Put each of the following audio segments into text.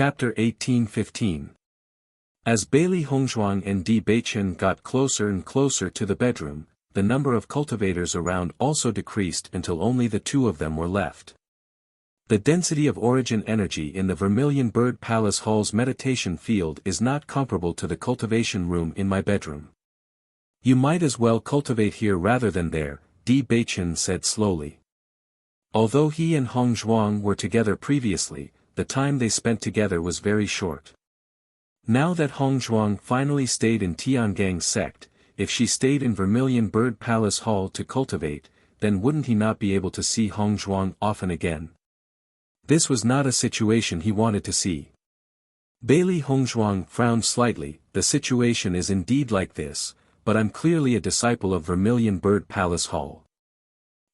Chapter 18:15. As Bailey Hongzhuang and Di Beichen got closer and closer to the bedroom, the number of cultivators around also decreased until only the two of them were left. The density of origin energy in the Vermilion Bird Palace Hall's meditation field is not comparable to the cultivation room in my bedroom. You might as well cultivate here rather than there, Di Beichen said slowly. Although he and Hongzhuang were together previously, the time they spent together was very short. Now that Hongzhuang finally stayed in Tiangang's sect, if she stayed in Vermilion Bird Palace Hall to cultivate, then wouldn't he not be able to see Hongzhuang often again? This was not a situation he wanted to see. Bailey Hongzhuang frowned slightly. The situation is indeed like this, but I'm clearly a disciple of Vermilion Bird Palace Hall.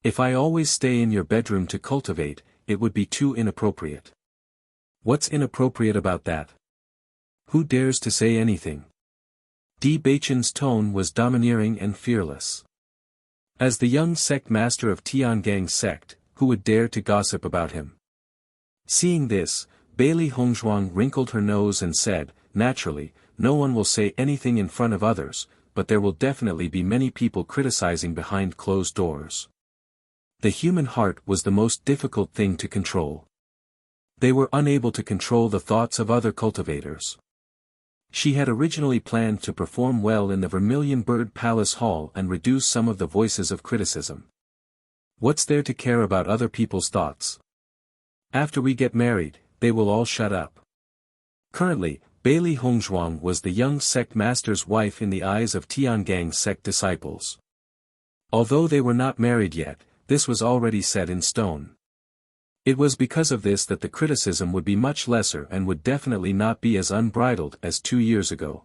If I always stay in your bedroom to cultivate, it would be too inappropriate. What's inappropriate about that? Who dares to say anything? Di Beichen's tone was domineering and fearless. As the young sect master of Tiangang's sect, who would dare to gossip about him? Seeing this, Bailey Hongzhuang wrinkled her nose and said, naturally, no one will say anything in front of others, but there will definitely be many people criticizing behind closed doors. The human heart was the most difficult thing to control. They were unable to control the thoughts of other cultivators. She had originally planned to perform well in the Vermilion Bird Palace Hall and reduce some of the voices of criticism. What's there to care about other people's thoughts? After we get married, they will all shut up. Currently, Bailey Hongzhuang was the young sect master's wife in the eyes of Tiangang's sect disciples. Although they were not married yet, this was already set in stone. It was because of this that the criticism would be much lesser and would definitely not be as unbridled as 2 years ago.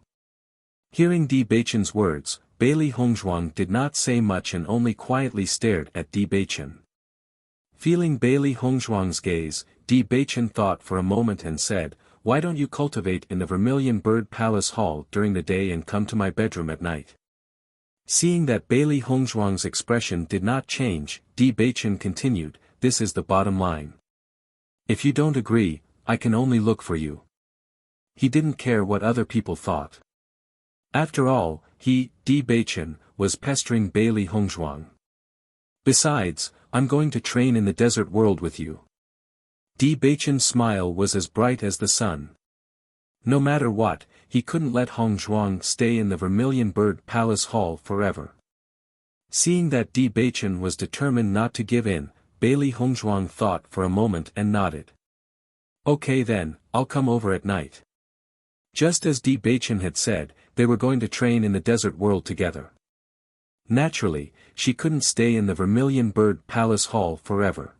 Hearing Di Beichen's words, Bailey Hongzhuang did not say much and only quietly stared at Di Beichen. Feeling Bailey Hongzhuang's gaze, Di Beichen thought for a moment and said, "Why don't you cultivate in the Vermilion Bird Palace Hall during the day and come to my bedroom at night?" Seeing that Bailey Hongzhuang's expression did not change, Di Beichen continued, "This is the bottom line. If you don't agree, I can only look for you." He didn't care what other people thought. After all, he, Di Beichen, was pestering Bailey Hongzhuang. Besides, I'm going to train in the desert world with you. Di Beichen's smile was as bright as the sun. No matter what, he couldn't let Hongzhuang stay in the Vermilion Bird Palace Hall forever. Seeing that Di Beichen was determined not to give in, Bailey Hongzhuang thought for a moment and nodded. "Okay then, I'll come over at night." Just as Di Beichen had said, they were going to train in the desert world together. Naturally, she couldn't stay in the Vermilion Bird Palace Hall forever.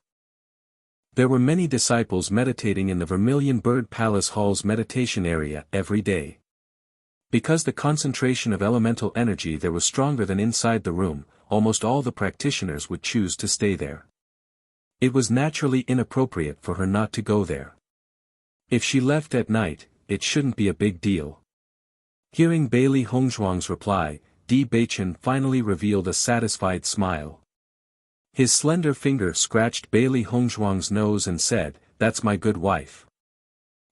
There were many disciples meditating in the Vermilion Bird Palace Hall's meditation area every day. Because the concentration of elemental energy there was stronger than inside the room, almost all the practitioners would choose to stay there. It was naturally inappropriate for her not to go there. If she left at night, it shouldn't be a big deal. Hearing Bailey Hongzhuang's reply, Di Beichen finally revealed a satisfied smile. His slender finger scratched Bailey Hongzhuang's nose and said, "That's my good wife."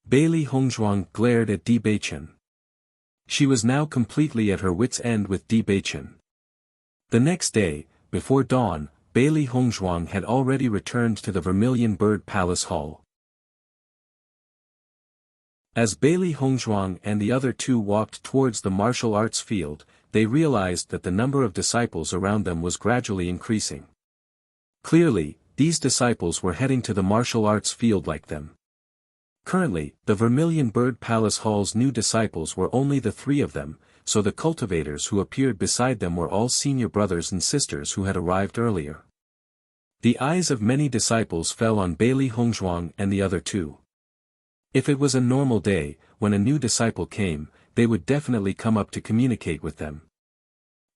Bailey Hongzhuang glared at Di Beichen. She was now completely at her wits' end with Di Beichen. The next day, before dawn, Bailey Hongzhuang had already returned to the Vermilion Bird Palace Hall. As Bailey Hongzhuang and the other two walked towards the martial arts field, they realized that the number of disciples around them was gradually increasing. Clearly, these disciples were heading to the martial arts field like them. Currently, the Vermilion Bird Palace Hall's new disciples were only the 3 of them, so the cultivators who appeared beside them were all senior brothers and sisters who had arrived earlier. The eyes of many disciples fell on Bailey Hongzhuang and the other 2. If it was a normal day, when a new disciple came, they would definitely come up to communicate with them.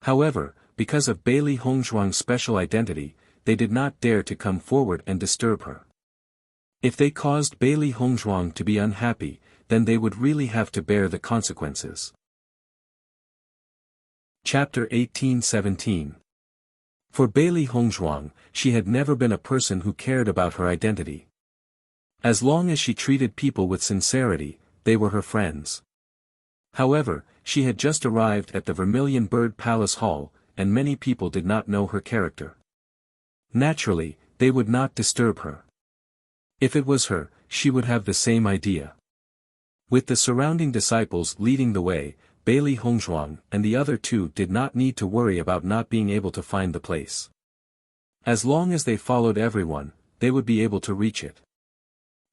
However, because of Bailey Hongzhuang's special identity, they did not dare to come forward and disturb her. If they caused Bailey Hongzhuang to be unhappy, then they would really have to bear the consequences. Chapter 18:17. For Bailey Hongzhuang, she had never been a person who cared about her identity. As long as she treated people with sincerity, they were her friends. However, she had just arrived at the Vermilion Bird Palace Hall, and many people did not know her character. Naturally, they would not disturb her. If it was her, she would have the same idea. With the surrounding disciples leading the way, Bailey Hongzhuang and the other two did not need to worry about not being able to find the place. As long as they followed everyone, they would be able to reach it.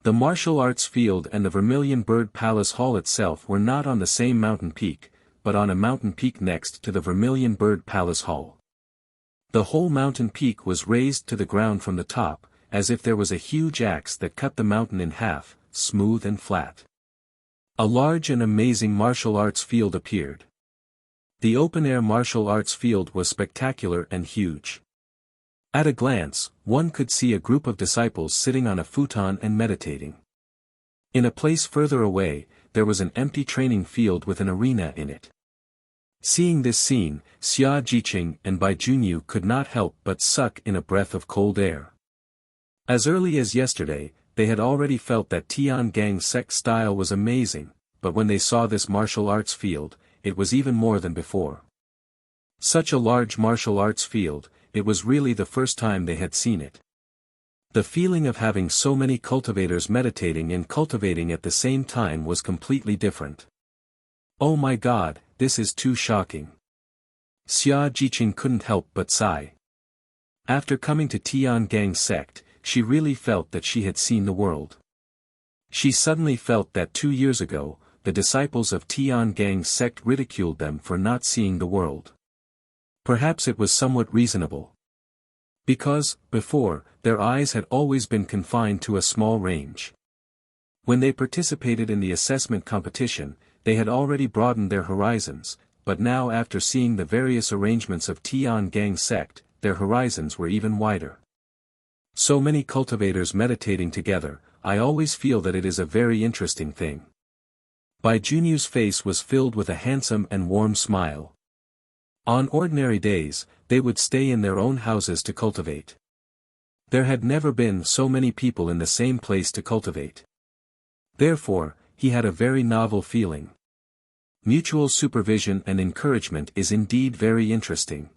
The martial arts field and the Vermilion Bird Palace Hall itself were not on the same mountain peak, but on a mountain peak next to the Vermilion Bird Palace Hall. The whole mountain peak was raised to the ground from the top, as if there was a huge axe that cut the mountain in half, smooth and flat. A large and amazing martial arts field appeared. The open-air martial arts field was spectacular and huge. At a glance, one could see a group of disciples sitting on a futon and meditating. In a place further away, there was an empty training field with an arena in it. Seeing this scene, Xia Jiqing and Bai Junyu could not help but suck in a breath of cold air. As early as yesterday, they had already felt that Tiangang sect style was amazing, but when they saw this martial arts field, it was even more than before. Such a large martial arts field, it was really the first time they had seen it. The feeling of having so many cultivators meditating and cultivating at the same time was completely different. Oh my God, this is too shocking. Xia Jiqing couldn't help but sigh. After coming to Tiangang sect, she really felt that she had seen the world. She suddenly felt that 2 years ago, the disciples of Tiangang sect ridiculed them for not seeing the world. Perhaps it was somewhat reasonable. Because, before, their eyes had always been confined to a small range. When they participated in the assessment competition, they had already broadened their horizons, but now after seeing the various arrangements of Tiangang sect, their horizons were even wider. So many cultivators meditating together, I always feel that it is a very interesting thing. Bai Junyu's face was filled with a handsome and warm smile. On ordinary days, they would stay in their own houses to cultivate. There had never been so many people in the same place to cultivate. Therefore, he had a very novel feeling. Mutual supervision and encouragement is indeed very interesting.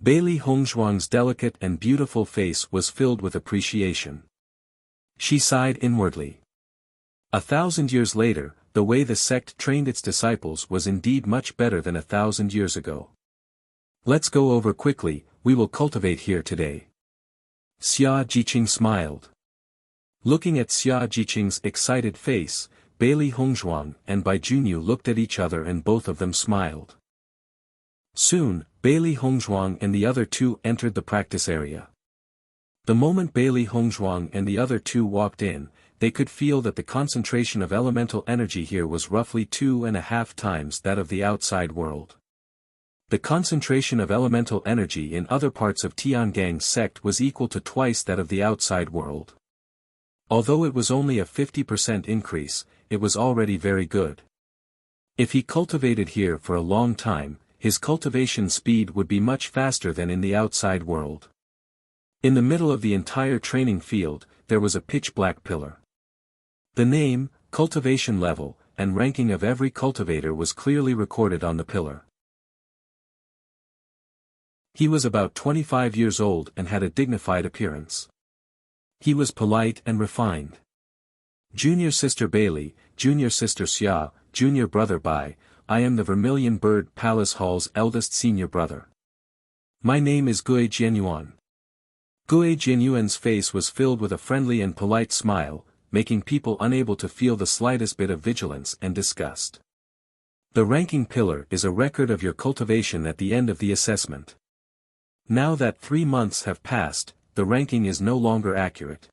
Bailey Hongzhuang's delicate and beautiful face was filled with appreciation. She sighed inwardly. 1,000 years later, the way the sect trained its disciples was indeed much better than 1,000 years ago. Let's go over quickly, we will cultivate here today. Xia Jiqing smiled. Looking at Xia Jiqing's excited face, Bailey Hongzhuang and Bai Junyu looked at each other and both of them smiled. Soon, Bailey Hongzhuang and the other two entered the practice area. The moment Bailey Hongzhuang and the other two walked in, they could feel that the concentration of elemental energy here was roughly 2.5 times that of the outside world. The concentration of elemental energy in other parts of Tiangang sect was equal to twice that of the outside world. Although it was only a 50% increase, it was already very good. If he cultivated here for a long time, his cultivation speed would be much faster than in the outside world. In the middle of the entire training field, there was a pitch-black pillar. The name, cultivation level, and ranking of every cultivator was clearly recorded on the pillar. He was about 25 years old and had a dignified appearance. He was polite and refined. Junior sister Bailey, junior sister Xia, junior brother Bai, I am the Vermilion Bird Palace Hall's eldest senior brother. My name is Gui Jianyuan. Gui Jianyuan's face was filled with a friendly and polite smile, making people unable to feel the slightest bit of vigilance and disgust. The ranking pillar is a record of your cultivation at the end of the assessment. Now that 3 months have passed, the ranking is no longer accurate.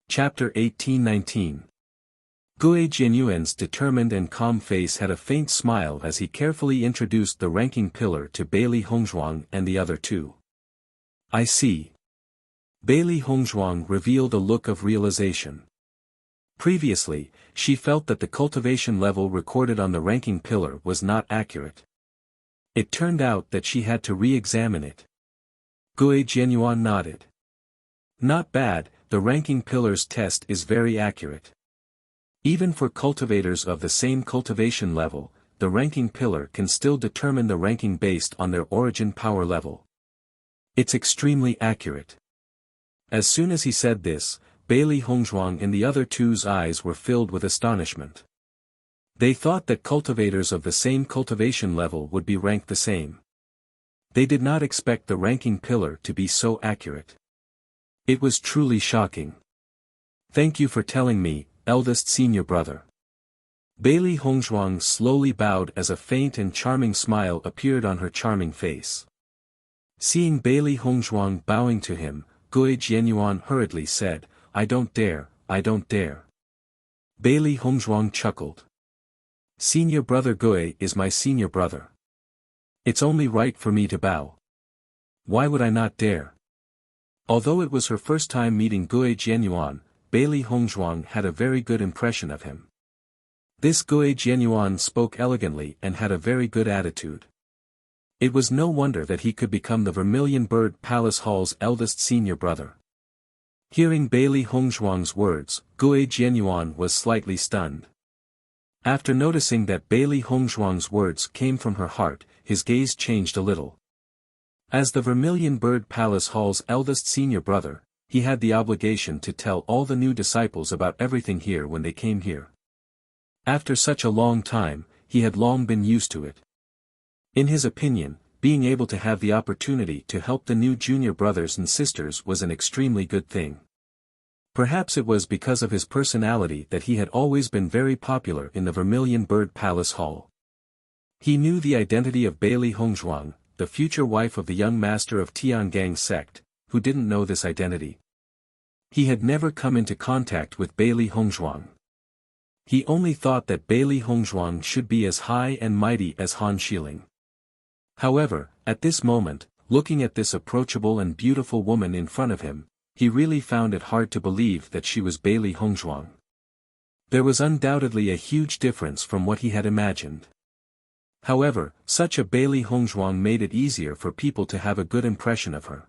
Chapter 18-19. Gui Jianyuan's determined and calm face had a faint smile as he carefully introduced the ranking pillar to Bailey Hongzhuang and the other two. I see. Bailey Hongzhuang revealed a look of realization. Previously, she felt that the cultivation level recorded on the ranking pillar was not accurate. It turned out that she had to re-examine it. Gui Jianyuan nodded. Not bad, the ranking pillars test is very accurate. Even for cultivators of the same cultivation level, the ranking pillar can still determine the ranking based on their origin power level. It's extremely accurate. As soon as he said this, Bailey Hongzhuang and the other two's eyes were filled with astonishment. They thought that cultivators of the same cultivation level would be ranked the same. They did not expect the ranking pillar to be so accurate. It was truly shocking. Thank you for telling me, eldest senior brother. Bailey Hongzhuang slowly bowed as a faint and charming smile appeared on her charming face. Seeing Bailey Hongzhuang bowing to him, Gui Jianyuan hurriedly said, I don't dare, I don't dare. Bailey Hongzhuang chuckled. Senior brother Gui is my senior brother. It's only right for me to bow. Why would I not dare? Although it was her first time meeting Gui Jianyuan, Bailey Hongzhuang had a very good impression of him. This Gui Jianyuan spoke elegantly and had a very good attitude. It was no wonder that he could become the Vermilion Bird Palace Hall's eldest senior brother. Hearing Bailey Hongzhuang's words, Gui Jianyuan was slightly stunned. After noticing that Bailey Hongzhuang's words came from her heart, his gaze changed a little. As the Vermilion Bird Palace Hall's eldest senior brother, he had the obligation to tell all the new disciples about everything here when they came here. After such a long time, he had long been used to it. In his opinion, being able to have the opportunity to help the new junior brothers and sisters was an extremely good thing. Perhaps it was because of his personality that he had always been very popular in the Vermilion Bird Palace Hall. He knew the identity of Bailey Hongzhuang, the future wife of the young master of Tiangang sect, who didn't know this identity. He had never come into contact with Bailey Hongzhuang. He only thought that Bailey Hongzhuang should be as high and mighty as Han Xiling. However, at this moment, looking at this approachable and beautiful woman in front of him, he really found it hard to believe that she was Bailey Hongzhuang. There was undoubtedly a huge difference from what he had imagined. However, such a Bailey Hongzhuang made it easier for people to have a good impression of her.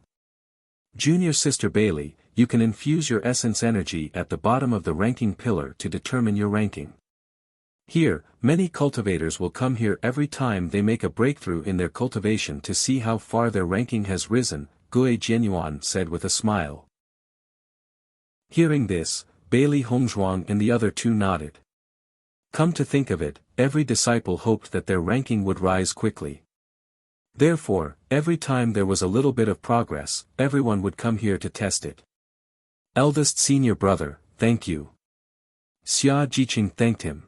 Junior sister Bailey, you can infuse your essence energy at the bottom of the ranking pillar to determine your ranking. Here, many cultivators will come here every time they make a breakthrough in their cultivation to see how far their ranking has risen, Gui Jianyuan said with a smile. Hearing this, Bailey Hongzhuang and the other two nodded. Come to think of it, every disciple hoped that their ranking would rise quickly. Therefore, every time there was a little bit of progress, everyone would come here to test it. Eldest senior brother, thank you. Xia Jiqing thanked him.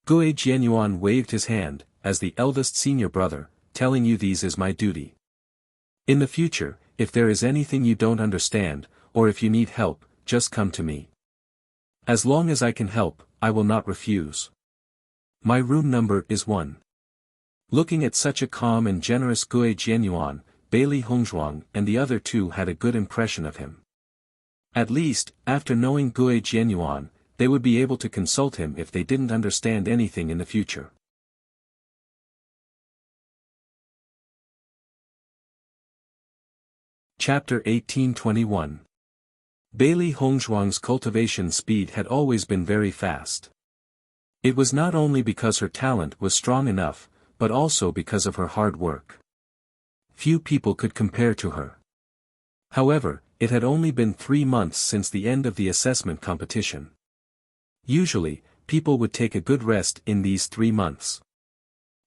Gui Jianyuan waved his hand, as the eldest senior brother, telling you these is my duty. In the future, if there is anything you don't understand, or if you need help, just come to me. As long as I can help, I will not refuse. My room number is 1. Looking at such a calm and generous Gui Jianyuan, Bailey Hongzhuang and the other two had a good impression of him. At least, after knowing Gui Jianyuan, they would be able to consult him if they didn't understand anything in the future. Chapter 1821. Bailey Hongzhuang's cultivation speed had always been very fast. It was not only because her talent was strong enough, but also because of her hard work. Few people could compare to her. However, it had only been 3 months since the end of the assessment competition. Usually, people would take a good rest in these 3 months.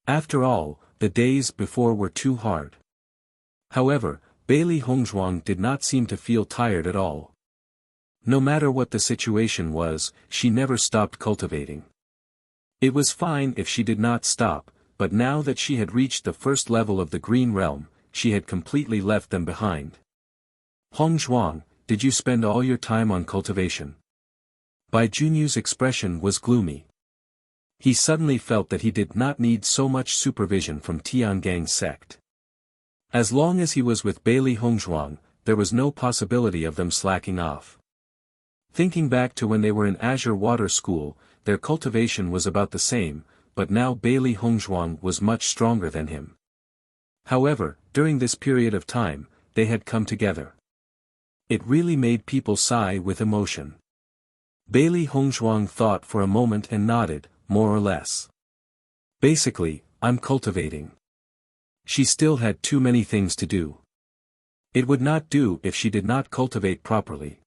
After all, the days before were too hard. However, Bailey Hongzhuang did not seem to feel tired at all. No matter what the situation was, she never stopped cultivating. It was fine if she did not stop, but now that she had reached the first level of the Green Realm, she had completely left them behind. Hongzhuang, did you spend all your time on cultivation? Bai Junyu's expression was gloomy. He suddenly felt that he did not need so much supervision from Tiangang sect. As long as he was with Bailey Hongzhuang, there was no possibility of them slacking off. Thinking back to when they were in Azure Water School, their cultivation was about the same, but now Bailey Hongzhuang was much stronger than him. However, during this period of time, they had come together. It really made people sigh with emotion. Bailey Hongzhuang thought for a moment and nodded, more or less. Basically, I'm cultivating. She still had too many things to do. It would not do if she did not cultivate properly.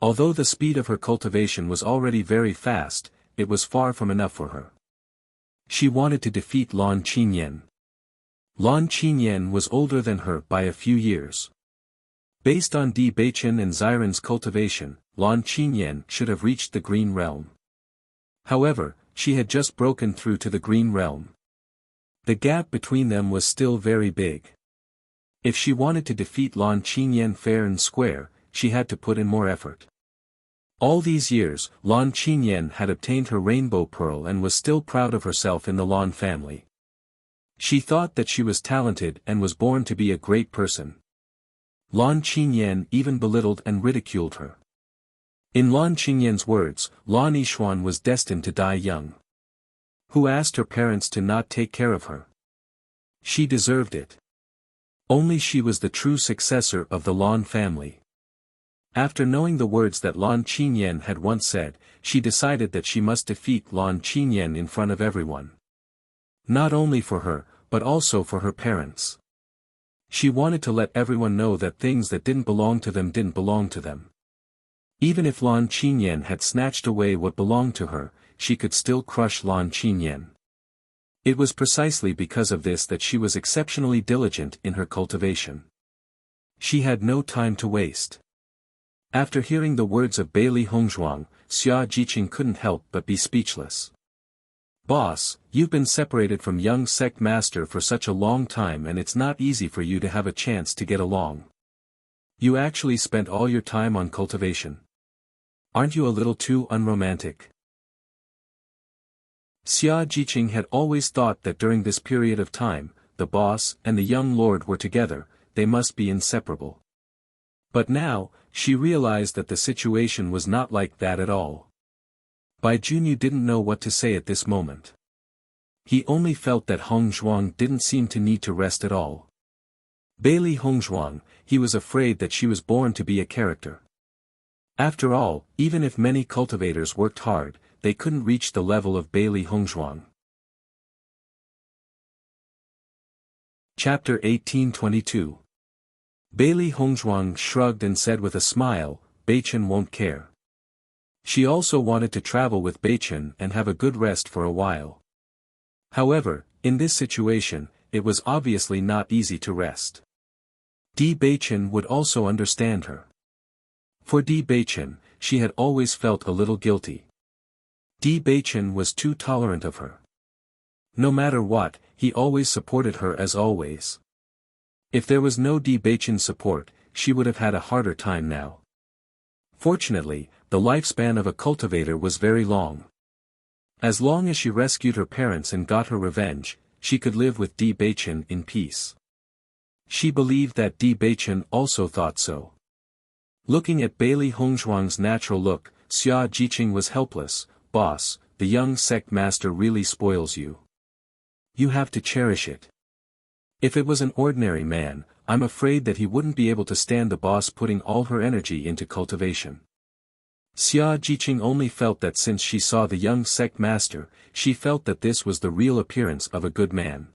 Although the speed of her cultivation was already very fast, it was far from enough for her. She wanted to defeat Lan Qinyan. Lan Qinyan was older than her by a few years. Based on Di Beichen and Xiren's cultivation, Lan Qinyan should have reached the Green Realm. However, she had just broken through to the Green Realm. The gap between them was still very big. If she wanted to defeat Lan Qinyan fair and square, she had to put in more effort. All these years, Lan Qinyan had obtained her rainbow pearl and was still proud of herself in the Lan family. She thought that she was talented and was born to be a great person. Lan Qinyan even belittled and ridiculed her. In Lan Qinyan's words, Lan Yixuan was destined to die young. Who asked her parents to not take care of her? She deserved it. Only she was the true successor of the Lan family. After knowing the words that Lan Qinyan had once said, she decided that she must defeat Lan Qinyan in front of everyone. Not only for her, but also for her parents. She wanted to let everyone know that things that didn't belong to them didn't belong to them. Even if Lan Qinyan had snatched away what belonged to her, she could still crush Lan Qinyan. It was precisely because of this that she was exceptionally diligent in her cultivation. She had no time to waste. After hearing the words of Bailey Hongzhuang, Xia Jiqing couldn't help but be speechless. Boss, you've been separated from young sect master for such a long time and it's not easy for you to have a chance to get along. You actually spent all your time on cultivation. Aren't you a little too unromantic? Xia Jiqing had always thought that during this period of time, the boss and the young lord were together, they must be inseparable. But now, she realized that the situation was not like that at all. Bai Junyu didn't know what to say at this moment. He only felt that Hongzhuang didn't seem to need to rest at all. Bailey Hongzhuang, he was afraid that she was born to be a character. After all, even if many cultivators worked hard, they couldn't reach the level of Bailey Hongzhuang. Chapter 1822. Bailey Hongzhuang shrugged and said with a smile, Beichen won't care. She also wanted to travel with Beichen and have a good rest for a while. However, in this situation, it was obviously not easy to rest. Di Beichen would also understand her. For Di Beichen, she had always felt a little guilty. Di Beichen was too tolerant of her. No matter what, he always supported her as always. If there was no Di Beichen support, she would have had a harder time now. Fortunately, the lifespan of a cultivator was very long. As long as she rescued her parents and got her revenge, she could live with Di Beichen in peace. She believed that Di Beichen also thought so. Looking at Bailey Hongzhuang's natural look, Xia Jiqing was helpless. Boss, the young sect master really spoils you. You have to cherish it. If it was an ordinary man, I'm afraid that he wouldn't be able to stand the boss putting all her energy into cultivation. Xia Jiqing only felt that since she saw the young sect master, she felt that this was the real appearance of a good man.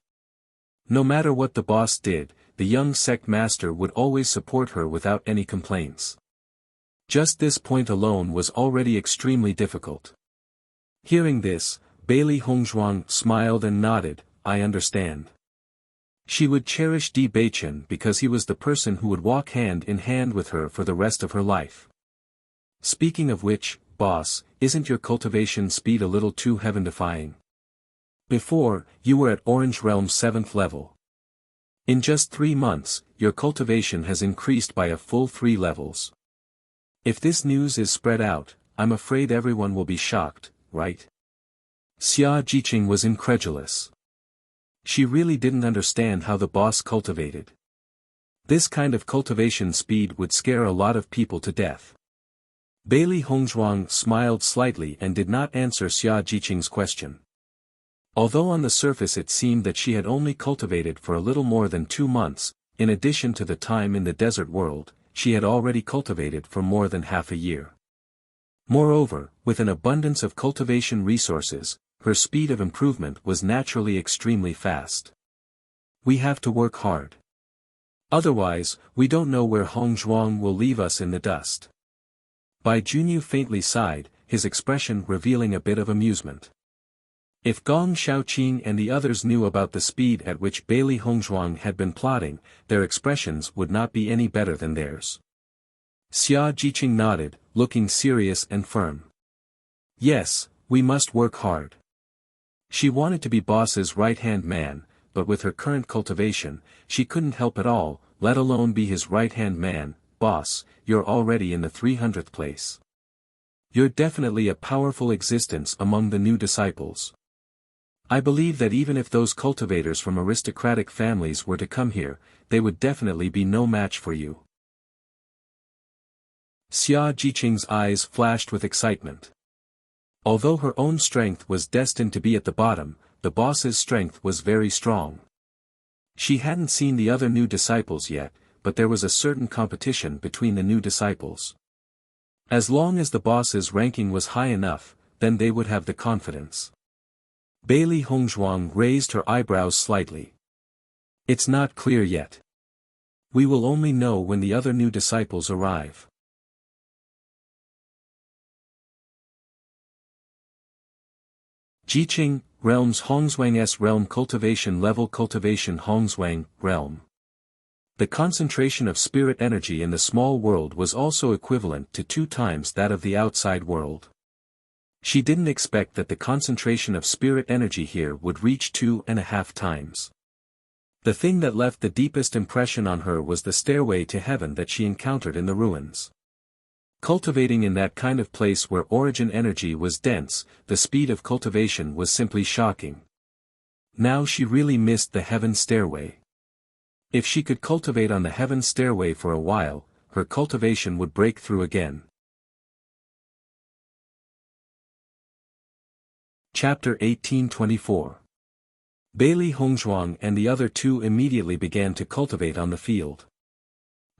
No matter what the boss did, the young sect master would always support her without any complaints. Just this point alone was already extremely difficult. Hearing this, Bailey Hongzhuang smiled and nodded, I understand. She would cherish Di Beichen because he was the person who would walk hand in hand with her for the rest of her life. Speaking of which, boss, isn't your cultivation speed a little too heaven-defying? Before, you were at Orange Realm's 7th level. In just 3 months, your cultivation has increased by a full 3 levels. If this news is spread out, I'm afraid everyone will be shocked, right? Xia Jiqing was incredulous. She really didn't understand how the boss cultivated. This kind of cultivation speed would scare a lot of people to death. Bailey Hongzhuang smiled slightly and did not answer Xia Jiqing's question. Although on the surface it seemed that she had only cultivated for a little more than 2 months, in addition to the time in the desert world, she had already cultivated for more than half a year. Moreover, with an abundance of cultivation resources, her speed of improvement was naturally extremely fast. We have to work hard. Otherwise, we don't know where Hong Zhuang will leave us in the dust. Bai Junyu faintly sighed, his expression revealing a bit of amusement. If Gong Xiaoqing and the others knew about the speed at which Bailey Hongzhuang had been plotting, their expressions would not be any better than theirs. Xia Jiqing nodded, looking serious and firm. Yes, we must work hard. She wanted to be boss's right-hand man, but with her current cultivation, she couldn't help at all, let alone be his right-hand man. Boss, you're already in the 300th place. You're definitely a powerful existence among the new disciples. I believe that even if those cultivators from aristocratic families were to come here, they would definitely be no match for you. Xia Jiqing's eyes flashed with excitement. Although her own strength was destined to be at the bottom, the boss's strength was very strong. She hadn't seen the other new disciples yet, but there was a certain competition between the new disciples. As long as the boss's ranking was high enough, then they would have the confidence. Bailey Hongzhuang raised her eyebrows slightly. It's not clear yet. We will only know when the other new disciples arrive. Jiqing, Realms Hongzhuang's Realm Cultivation Level Cultivation Hongzhuang, Realm. The concentration of spirit energy in the small world was also equivalent to 2 times that of the outside world. She didn't expect that the concentration of spirit energy here would reach 2.5 times. The thing that left the deepest impression on her was the stairway to heaven that she encountered in the ruins. Cultivating in that kind of place where origin energy was dense, the speed of cultivation was simply shocking. Now she really missed the heaven stairway. If she could cultivate on the heaven stairway for a while, her cultivation would break through again. Chapter 1824. Bailey Hongzhuang and the other 2 immediately began to cultivate on the field.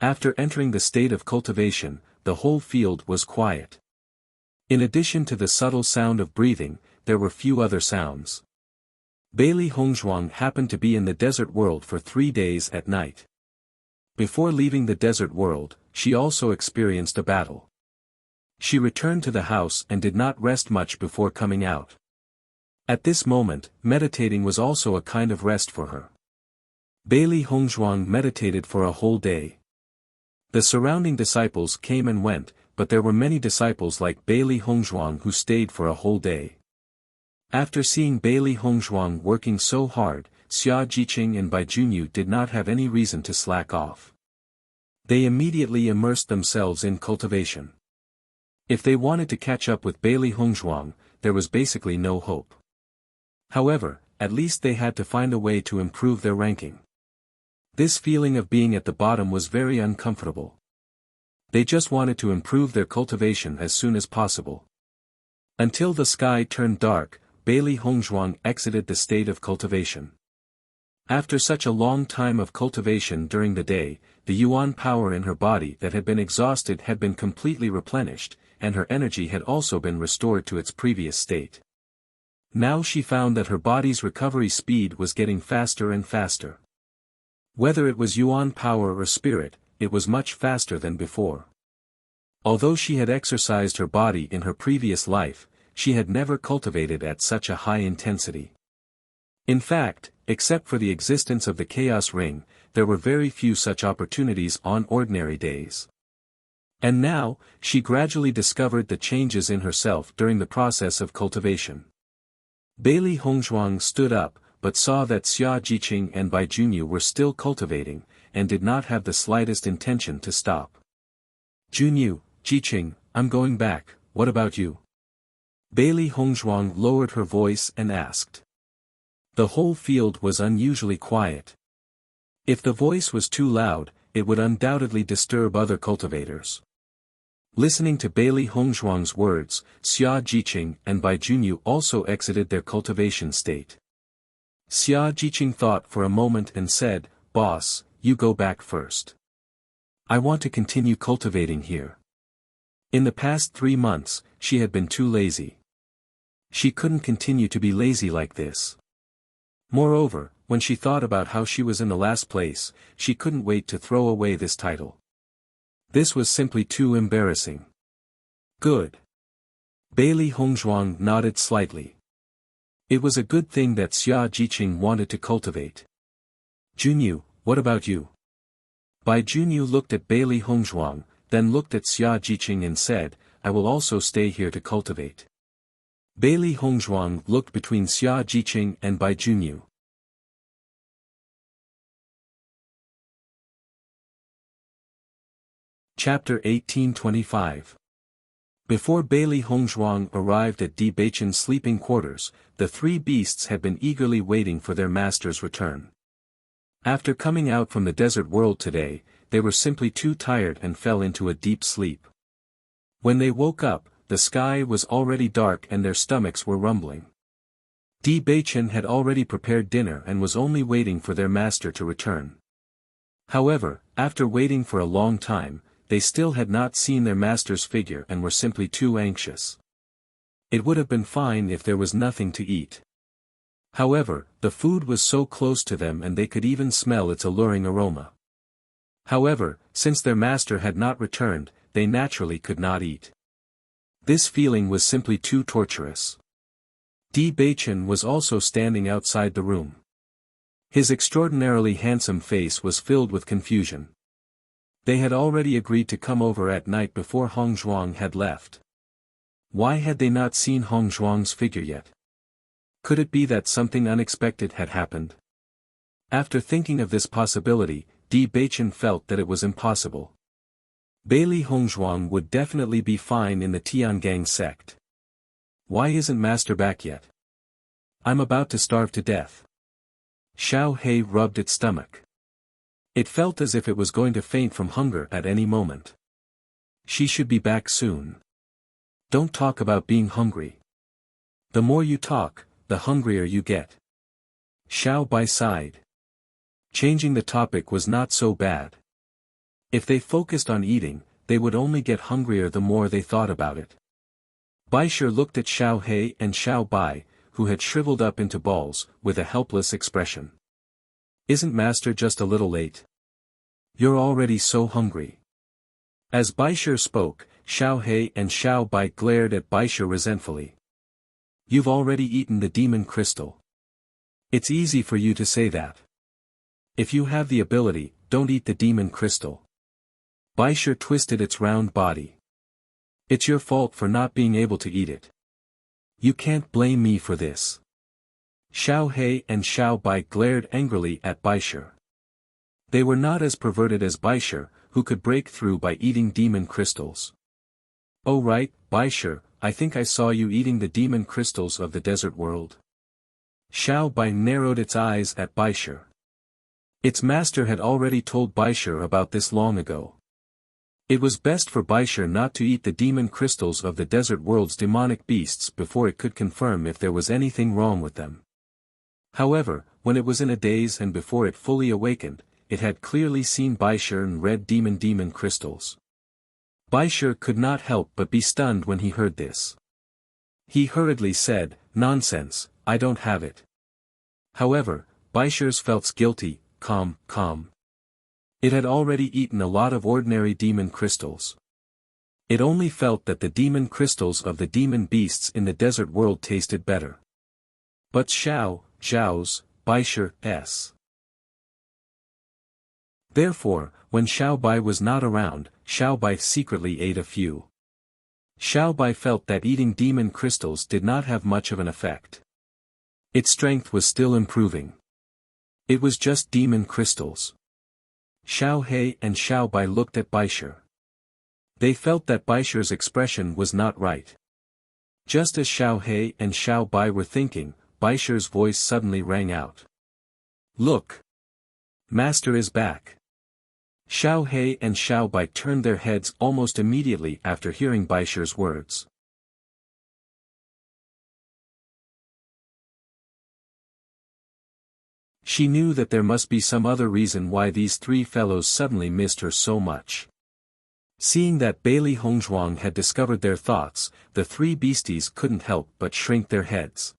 After entering the state of cultivation, the whole field was quiet. In addition to the subtle sound of breathing, there were few other sounds. Bailey Hongzhuang happened to be in the desert world for 3 days at night. Before leaving the desert world, she also experienced a battle. She returned to the house and did not rest much before coming out. At this moment, meditating was also a kind of rest for her. Bailey Hongzhuang meditated for a whole day. The surrounding disciples came and went, but there were many disciples like Bailey Hongzhuang who stayed for a whole day. After seeing Bailey Hongzhuang working so hard, Xia Jiqing and Bai Junyu did not have any reason to slack off. They immediately immersed themselves in cultivation. If they wanted to catch up with Bailey Hongzhuang, there was basically no hope. However, at least they had to find a way to improve their ranking. This feeling of being at the bottom was very uncomfortable. They just wanted to improve their cultivation as soon as possible. Until the sky turned dark, Bailey Hongzhuang exited the state of cultivation. After such a long time of cultivation during the day, the yuan power in her body that had been exhausted had been completely replenished, and her energy had also been restored to its previous state. Now she found that her body's recovery speed was getting faster and faster. Whether it was yuan power or spirit, it was much faster than before. Although she had exercised her body in her previous life, she had never cultivated at such a high intensity. In fact, except for the existence of the Chaos Ring, there were very few such opportunities on ordinary days. And now, she gradually discovered the changes in herself during the process of cultivation. Bailey Hongzhuang stood up, but saw that Xia Jiqing and Bai Junyu were still cultivating, and did not have the slightest intention to stop. Junyu, Jiqing, I'm going back, what about you? Bailey Hongzhuang lowered her voice and asked. The whole field was unusually quiet. If the voice was too loud, it would undoubtedly disturb other cultivators. Listening to Bailey Hongzhuang's words, Xia Jiqing and Bai Junyu also exited their cultivation state. Xia Jiqing thought for a moment and said, "Boss, you go back first." I want to continue cultivating here. In the past 3 months, she had been too lazy. She couldn't continue to be lazy like this. Moreover, when she thought about how she was in the last place, she couldn't wait to throw away this title. This was simply too embarrassing. Good. Bailey Hongzhuang nodded slightly. It was a good thing that Xia Jiqing wanted to cultivate. Junyu, what about you? Bai Junyu looked at Bailey Hongzhuang, then looked at Xia Jiqing and said, I will also stay here to cultivate. Bailey Hongzhuang looked between Xia Jiqing and Bai Junyu. Chapter 1825. Before Bailey Hongzhuang arrived at Di Baiqian's sleeping quarters, the 3 beasts had been eagerly waiting for their master's return. After coming out from the desert world today, they were simply too tired and fell into a deep sleep. When they woke up, the sky was already dark and their stomachs were rumbling. Di Baiqian had already prepared dinner and was only waiting for their master to return. However, after waiting for a long time, they still had not seen their master's figure and were simply too anxious. It would have been fine if there was nothing to eat. However, the food was so close to them and they could even smell its alluring aroma. However, since their master had not returned, they naturally could not eat. This feeling was simply too torturous. Di Baiqian was also standing outside the room. His extraordinarily handsome face was filled with confusion. They had already agreed to come over at night before Hongzhuang had left. Why had they not seen Hongzhuang's figure yet? Could it be that something unexpected had happened? After thinking of this possibility, Di Baiqian felt that it was impossible. Bailey Hongzhuang would definitely be fine in the Tiangang sect. Why isn't Master back yet? I'm about to starve to death. Xiao He rubbed its stomach. It felt as if it was going to faint from hunger at any moment. She should be back soon. Don't talk about being hungry. The more you talk, the hungrier you get. Xiao Bai sighed. Changing the topic was not so bad. If they focused on eating, they would only get hungrier the more they thought about it. Baisher looked at Xiao He and Xiao Bai, who had shriveled up into balls, with a helpless expression. Isn't Master just a little late? You're already so hungry. As Baisher spoke, Xiao He and Xiao Bai glared at Baisher resentfully. You've already eaten the demon crystal. It's easy for you to say that. If you have the ability, don't eat the demon crystal. Baisher twisted its round body. It's your fault for not being able to eat it. You can't blame me for this. Xiao He and Xiao Bai glared angrily at Baisher. They were not as perverted as Baisher, who could break through by eating demon crystals. Oh right, Baisher, I think I saw you eating the demon crystals of the desert world. Xiao Bai narrowed its eyes at Baisher. Its master had already told Baisher about this long ago. It was best for Baisher not to eat the demon crystals of the desert world's demonic beasts before it could confirm if there was anything wrong with them. However, when it was in a daze and before it fully awakened, it had clearly seen Baisher and red demon crystals. Baisher could not help but be stunned when he heard this. He hurriedly said, Nonsense, I don't have it. However, Baisher felt guilty, calm. It had already eaten a lot of ordinary demon crystals. It only felt that the demon crystals of the demon beasts in the desert world tasted better. But Zhao's, Baisher's. Therefore, when Xiao Bai was not around, Xiao Bai secretly ate a few. Xiao Bai felt that eating demon crystals did not have much of an effect. Its strength was still improving. It was just demon crystals. Xiao He and Xiao Bai looked at Baisher. They felt that Baisher's expression was not right. Just as Xiao He and Xiao Bai were thinking, Baisher's voice suddenly rang out. Look! Master is back. Xiao He and Xiao Bai turned their heads almost immediately after hearing Baisher's words. She knew that there must be some other reason why these three fellows suddenly missed her so much. Seeing that Bailey Hongzhuang had discovered their thoughts, the three beasties couldn't help but shrink their heads.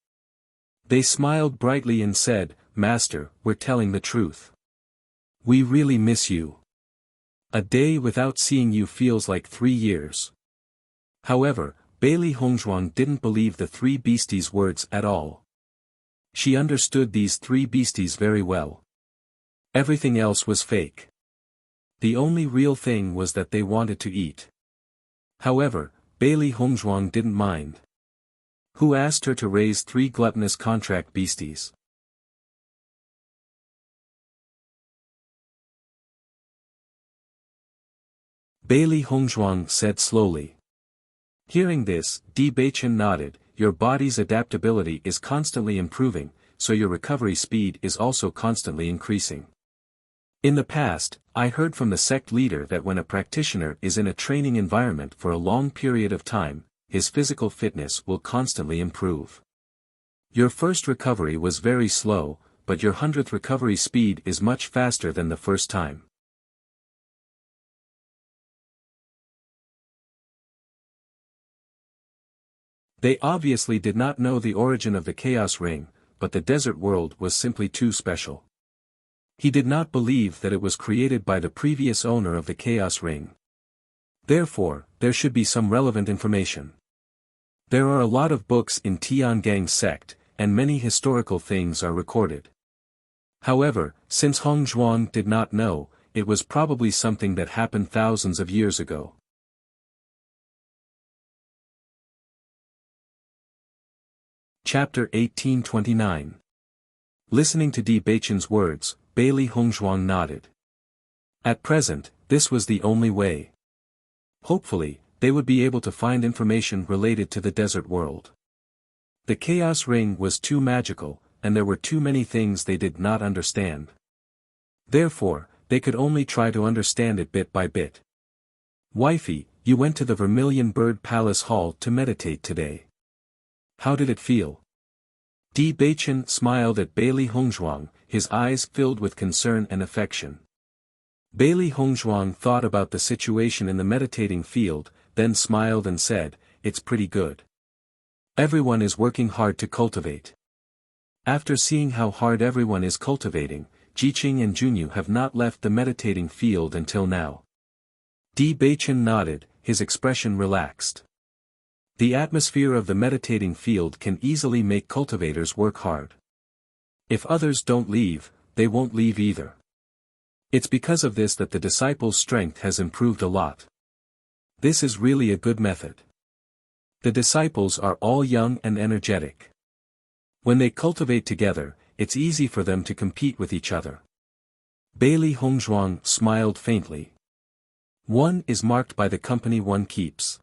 They smiled brightly and said, "Master, we're telling the truth. We really miss you. A day without seeing you feels like 3 years." However, Bailey Hongzhuang didn't believe the three beasties' words at all. She understood these three beasties very well. Everything else was fake. The only real thing was that they wanted to eat. However, Bailey Hongzhuang didn't mind. Who asked her to raise 3 gluttonous contract beasties? Bailey Hongzhuang said slowly. Hearing this, Di Beichen nodded. Your body's adaptability is constantly improving, so your recovery speed is also constantly increasing. In the past, I heard from the sect leader that when a practitioner is in a training environment for a long period of time, his physical fitness will constantly improve. Your first recovery was very slow, but your 100th recovery speed is much faster than the first time. They obviously did not know the origin of the Chaos Ring, but the desert world was simply too special. He did not believe that it was created by the previous owner of the Chaos Ring. Therefore, there should be some relevant information. There are a lot of books in Tiangang's sect, and many historical things are recorded. However, since Hongzhuang did not know, it was probably something that happened thousands of years ago. Chapter 1829. Listening to Di Beichen's words, Bailey Hongzhuang nodded. At present, this was the only way. Hopefully, they would be able to find information related to the desert world. The Chaos Ring was too magical, and there were too many things they did not understand. Therefore, they could only try to understand it bit by bit. Wifey, you went to the Vermilion Bird Palace Hall to meditate today. How did it feel? Di Beichen smiled at Bailey Hongzhuang, his eyes filled with concern and affection. Bailey Hongzhuang thought about the situation in the meditating field, then smiled and said, "It's pretty good. Everyone is working hard to cultivate." After seeing how hard everyone is cultivating, Jiqing and Junyu have not left the meditating field until now. Di Beichen nodded, his expression relaxed. The atmosphere of the meditating field can easily make cultivators work hard. If others don't leave, they won't leave either. It's because of this that the disciples' strength has improved a lot. This is really a good method. The disciples are all young and energetic. When they cultivate together, it's easy for them to compete with each other. Bailey Hongzhuang smiled faintly. One is marked by the company one keeps.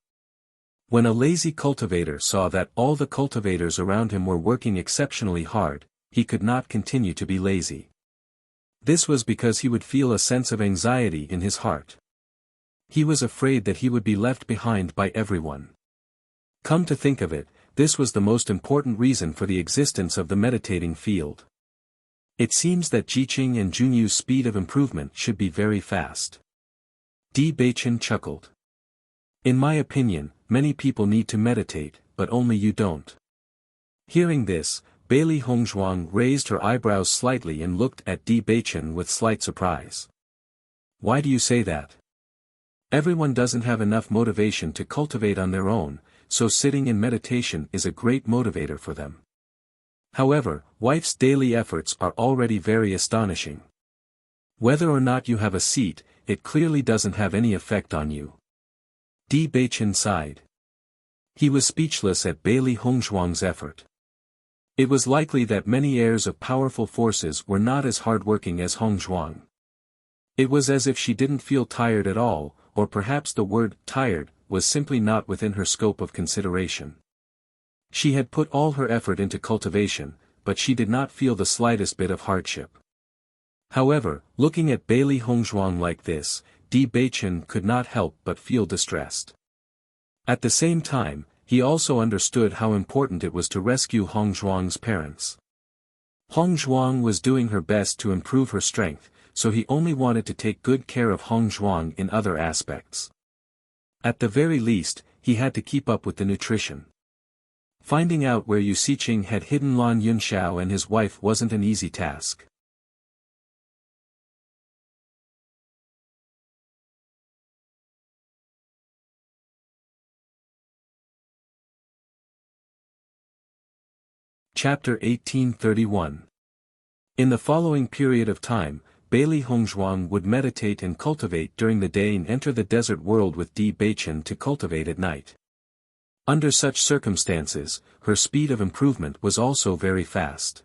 When a lazy cultivator saw that all the cultivators around him were working exceptionally hard, he could not continue to be lazy. This was because he would feel a sense of anxiety in his heart. He was afraid that he would be left behind by everyone. Come to think of it, this was the most important reason for the existence of the meditating field. It seems that Jiqing and Junyu's speed of improvement should be very fast. Di Beichen chuckled. In my opinion, many people need to meditate, but only you don't. Hearing this, Bailey Hongzhuang raised her eyebrows slightly and looked at Di Beichen with slight surprise. Why do you say that? Everyone doesn't have enough motivation to cultivate on their own, so sitting in meditation is a great motivator for them. However, wife's daily efforts are already very astonishing. Whether or not you have a seat, it clearly doesn't have any effect on you. Di Beichen sighed. He was speechless at Bailey Hongzhuang's effort. It was likely that many heirs of powerful forces were not as hardworking as Hongzhuang. It was as if she didn't feel tired at all, or perhaps the word tired was simply not within her scope of consideration. She had put all her effort into cultivation, but she did not feel the slightest bit of hardship. However, looking at Bailey Hongzhuang like this, Di Beichen could not help but feel distressed. At the same time, he also understood how important it was to rescue Hongzhuang's parents. Hong Zhuang was doing her best to improve her strength, so he only wanted to take good care of Hong Zhuang in other aspects. At the very least, he had to keep up with the nutrition. Finding out where Yu Siqing had hidden Lan Yunxiao and his wife wasn't an easy task. Chapter 1831. In the following period of time, Bailey Hongzhuang would meditate and cultivate during the day and enter the desert world with Di Beichen to cultivate at night. Under such circumstances, her speed of improvement was also very fast.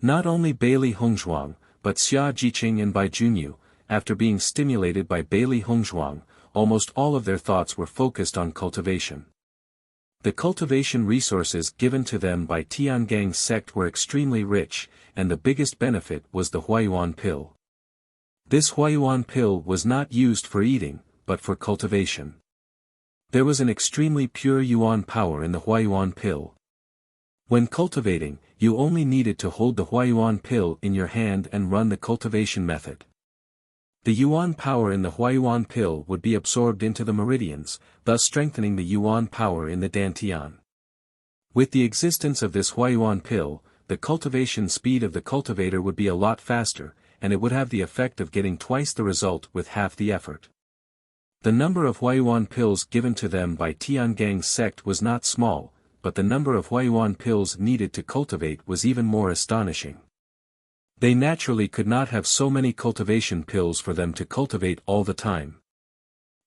Not only Bailey Hongzhuang, but Xia Jiqing and Bai Junyu, after being stimulated by Bailey Hongzhuang, almost all of their thoughts were focused on cultivation. The cultivation resources given to them by Tiangang's sect were extremely rich, and the biggest benefit was the Huayuan pill. This Huayuan pill was not used for eating, but for cultivation. There was an extremely pure Yuan power in the Huayuan pill. When cultivating, you only needed to hold the Huayuan pill in your hand and run the cultivation method. The Yuan power in the Huayuan pill would be absorbed into the meridians, thus strengthening the Yuan power in the Dantian. With the existence of this Huayuan pill, the cultivation speed of the cultivator would be a lot faster, and it would have the effect of getting twice the result with half the effort. The number of Huayuan pills given to them by Tiangang's sect was not small, but the number of Huayuan pills needed to cultivate was even more astonishing. They naturally could not have so many cultivation pills for them to cultivate all the time.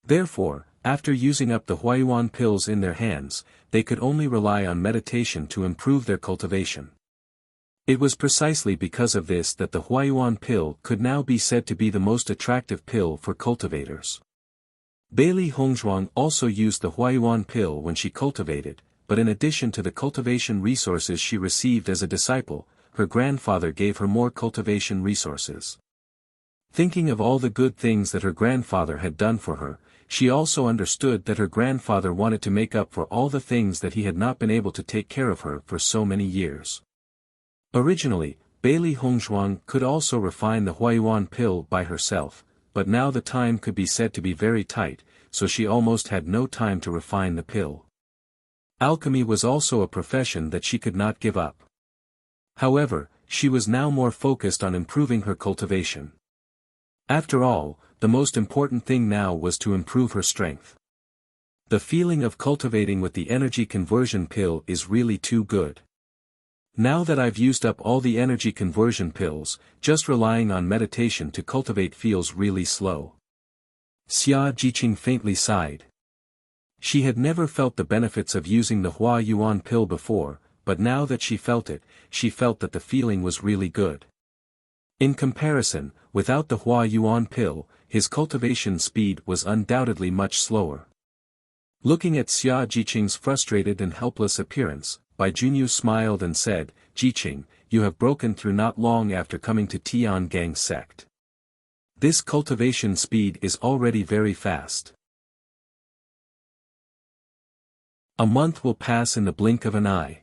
Therefore, after using up the Huayuan pills in their hands, they could only rely on meditation to improve their cultivation. It was precisely because of this that the Huayuan pill could now be said to be the most attractive pill for cultivators. Bailey Hongzhuang also used the Huayuan pill when she cultivated, but in addition to the cultivation resources she received as a disciple, her grandfather gave her more cultivation resources. Thinking of all the good things that her grandfather had done for her, she also understood that her grandfather wanted to make up for all the things that he had not been able to take care of her for so many years. Originally, Bailey Hongzhuang could also refine the Huayuan pill by herself, but now the time could be said to be very tight, so she almost had no time to refine the pill. Alchemy was also a profession that she could not give up. However, she was now more focused on improving her cultivation. After all, the most important thing now was to improve her strength. The feeling of cultivating with the energy conversion pill is really too good. Now that I've used up all the energy conversion pills, just relying on meditation to cultivate feels really slow. Xia Jiqing faintly sighed. She had never felt the benefits of using the Huayuan pill before, but now that she felt it, she felt that the feeling was really good. In comparison, without the Huayuan pill, his cultivation speed was undoubtedly much slower. Looking at Xia Jiqing's frustrated and helpless appearance, Bai Junyu smiled and said, "Jiqing, you have broken through not long after coming to Tiangang's sect. This cultivation speed is already very fast. A month will pass in the blink of an eye.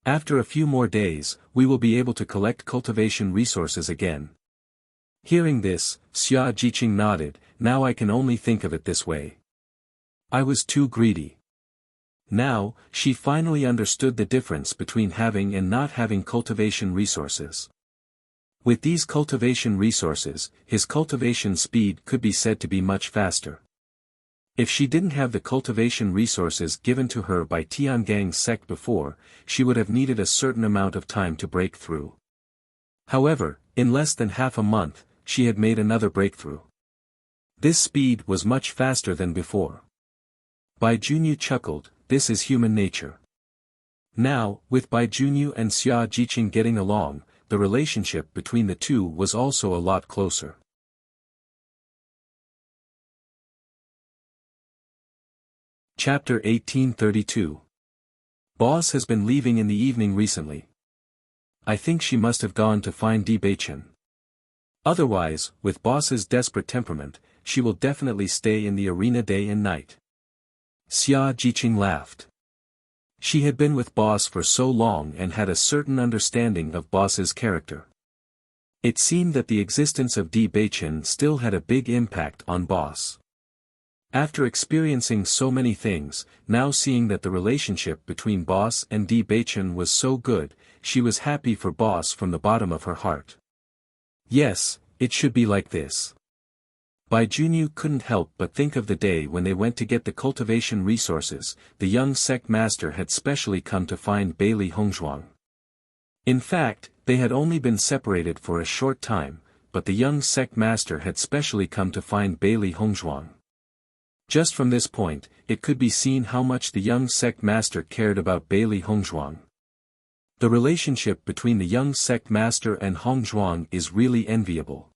After a few more days, we will be able to collect cultivation resources again." Hearing this, Xia Jiqing nodded. "Now I can only think of it this way. I was too greedy." Now, she finally understood the difference between having and not having cultivation resources. With these cultivation resources, his cultivation speed could be said to be much faster. If she didn't have the cultivation resources given to her by Tiangang's sect before, she would have needed a certain amount of time to break through. However, in less than half a month, she had made another breakthrough. This speed was much faster than before. Bai Junyu chuckled, "This is human nature." Now, with Bai Junyu and Xia Jiqing getting along, the relationship between the two was also a lot closer. Chapter 1832. Boss has been leaving in the evening recently. I think she must have gone to find Di Beichen. Otherwise, with Boss's desperate temperament, she will definitely stay in the arena day and night. Xia Jiqing laughed. She had been with Boss for so long and had a certain understanding of Boss's character. It seemed that the existence of Di Beichen still had a big impact on Boss. After experiencing so many things, now seeing that the relationship between Boss and Di Beichen was so good, she was happy for Boss from the bottom of her heart. Yes, it should be like this. Bai Junyu couldn't help but think of the day when they went to get the cultivation resources. The young sect master had specially come to find Bailey Hongzhuang. In fact, they had only been separated for a short time, but the young sect master had specially come to find Bailey Hongzhuang. Just from this point, it could be seen how much the young sect master cared about Bailey Hongzhuang. The relationship between the young sect master and Hongzhuang is really enviable.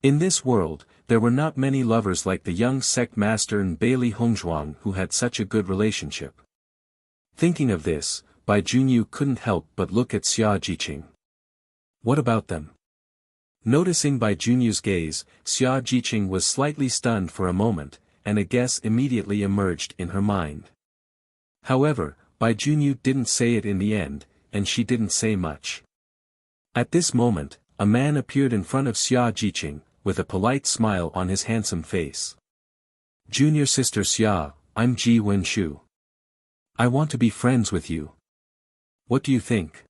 In this world, there were not many lovers like the young sect master and Bailey Hongzhuang who had such a good relationship. Thinking of this, Bai Junyu couldn't help but look at Xia Jiqing. What about them? Noticing Bai Junyu's gaze, Xia Jiqing was slightly stunned for a moment, and a guess immediately emerged in her mind. However, Bai Junyu didn't say it in the end, and she didn't say much. At this moment, a man appeared in front of Xia Jiqing, with a polite smile on his handsome face. "Junior sister Xia, I'm Ji Wenshu. I want to be friends with you. What do you think?"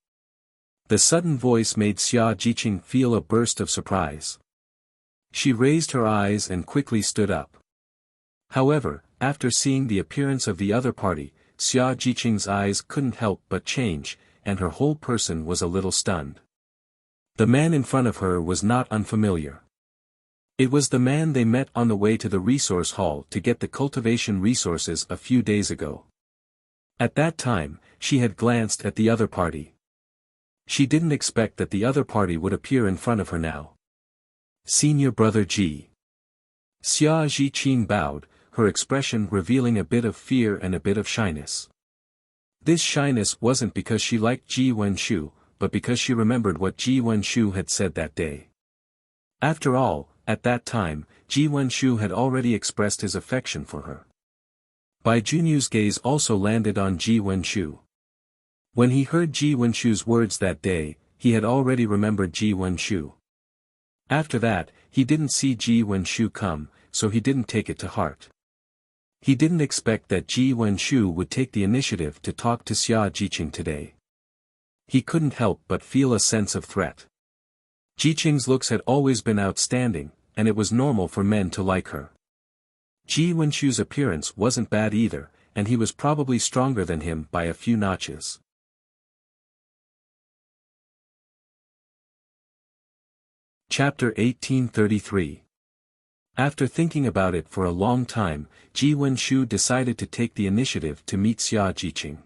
The sudden voice made Xia Jiqing feel a burst of surprise. She raised her eyes and quickly stood up. However, after seeing the appearance of the other party, Xia Jiqing's eyes couldn't help but change, and her whole person was a little stunned. The man in front of her was not unfamiliar. It was the man they met on the way to the resource hall to get the cultivation resources a few days ago. At that time, she had glanced at the other party. She didn't expect that the other party would appear in front of her now. "Senior brother Ji." Xia Jiqing bowed, her expression revealing a bit of fear and a bit of shyness. This shyness wasn't because she liked Ji Wenshu, but because she remembered what Ji Wenshu had said that day. After all, at that time, Ji Wenshu had already expressed his affection for her. Bai Junyu's gaze also landed on Ji Wenshu. When he heard Ji Wenshu's words that day, he had already remembered Ji Wenshu. After that, he didn't see Ji Wenshu come, so he didn't take it to heart. He didn't expect that Ji Wenshu would take the initiative to talk to Xia Jiqing today. He couldn't help but feel a sense of threat. Jiqing's looks had always been outstanding, and it was normal for men to like her. Ji Wenshu's appearance wasn't bad either, and he was probably stronger than him by a few notches. Chapter 1833. After thinking about it for a long time, Ji Wenshu decided to take the initiative to meet Xia Jiqing.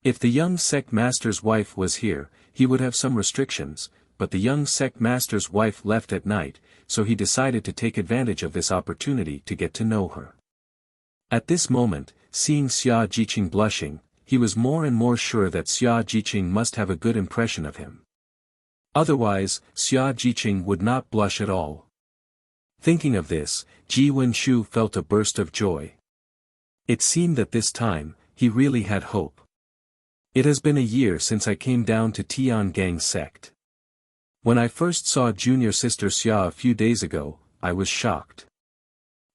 If the young sect master's wife was here, he would have some restrictions, but the young sect master's wife left at night, so he decided to take advantage of this opportunity to get to know her. At this moment, seeing Xia Jiqing blushing, he was more and more sure that Xia Jiqing must have a good impression of him. Otherwise, Xia Jiqing would not blush at all. Thinking of this, Ji Wenshu felt a burst of joy. It seemed that this time, he really had hope. "It has been a year since I came down to Tiangang sect. When I first saw junior sister Xia a few days ago, I was shocked.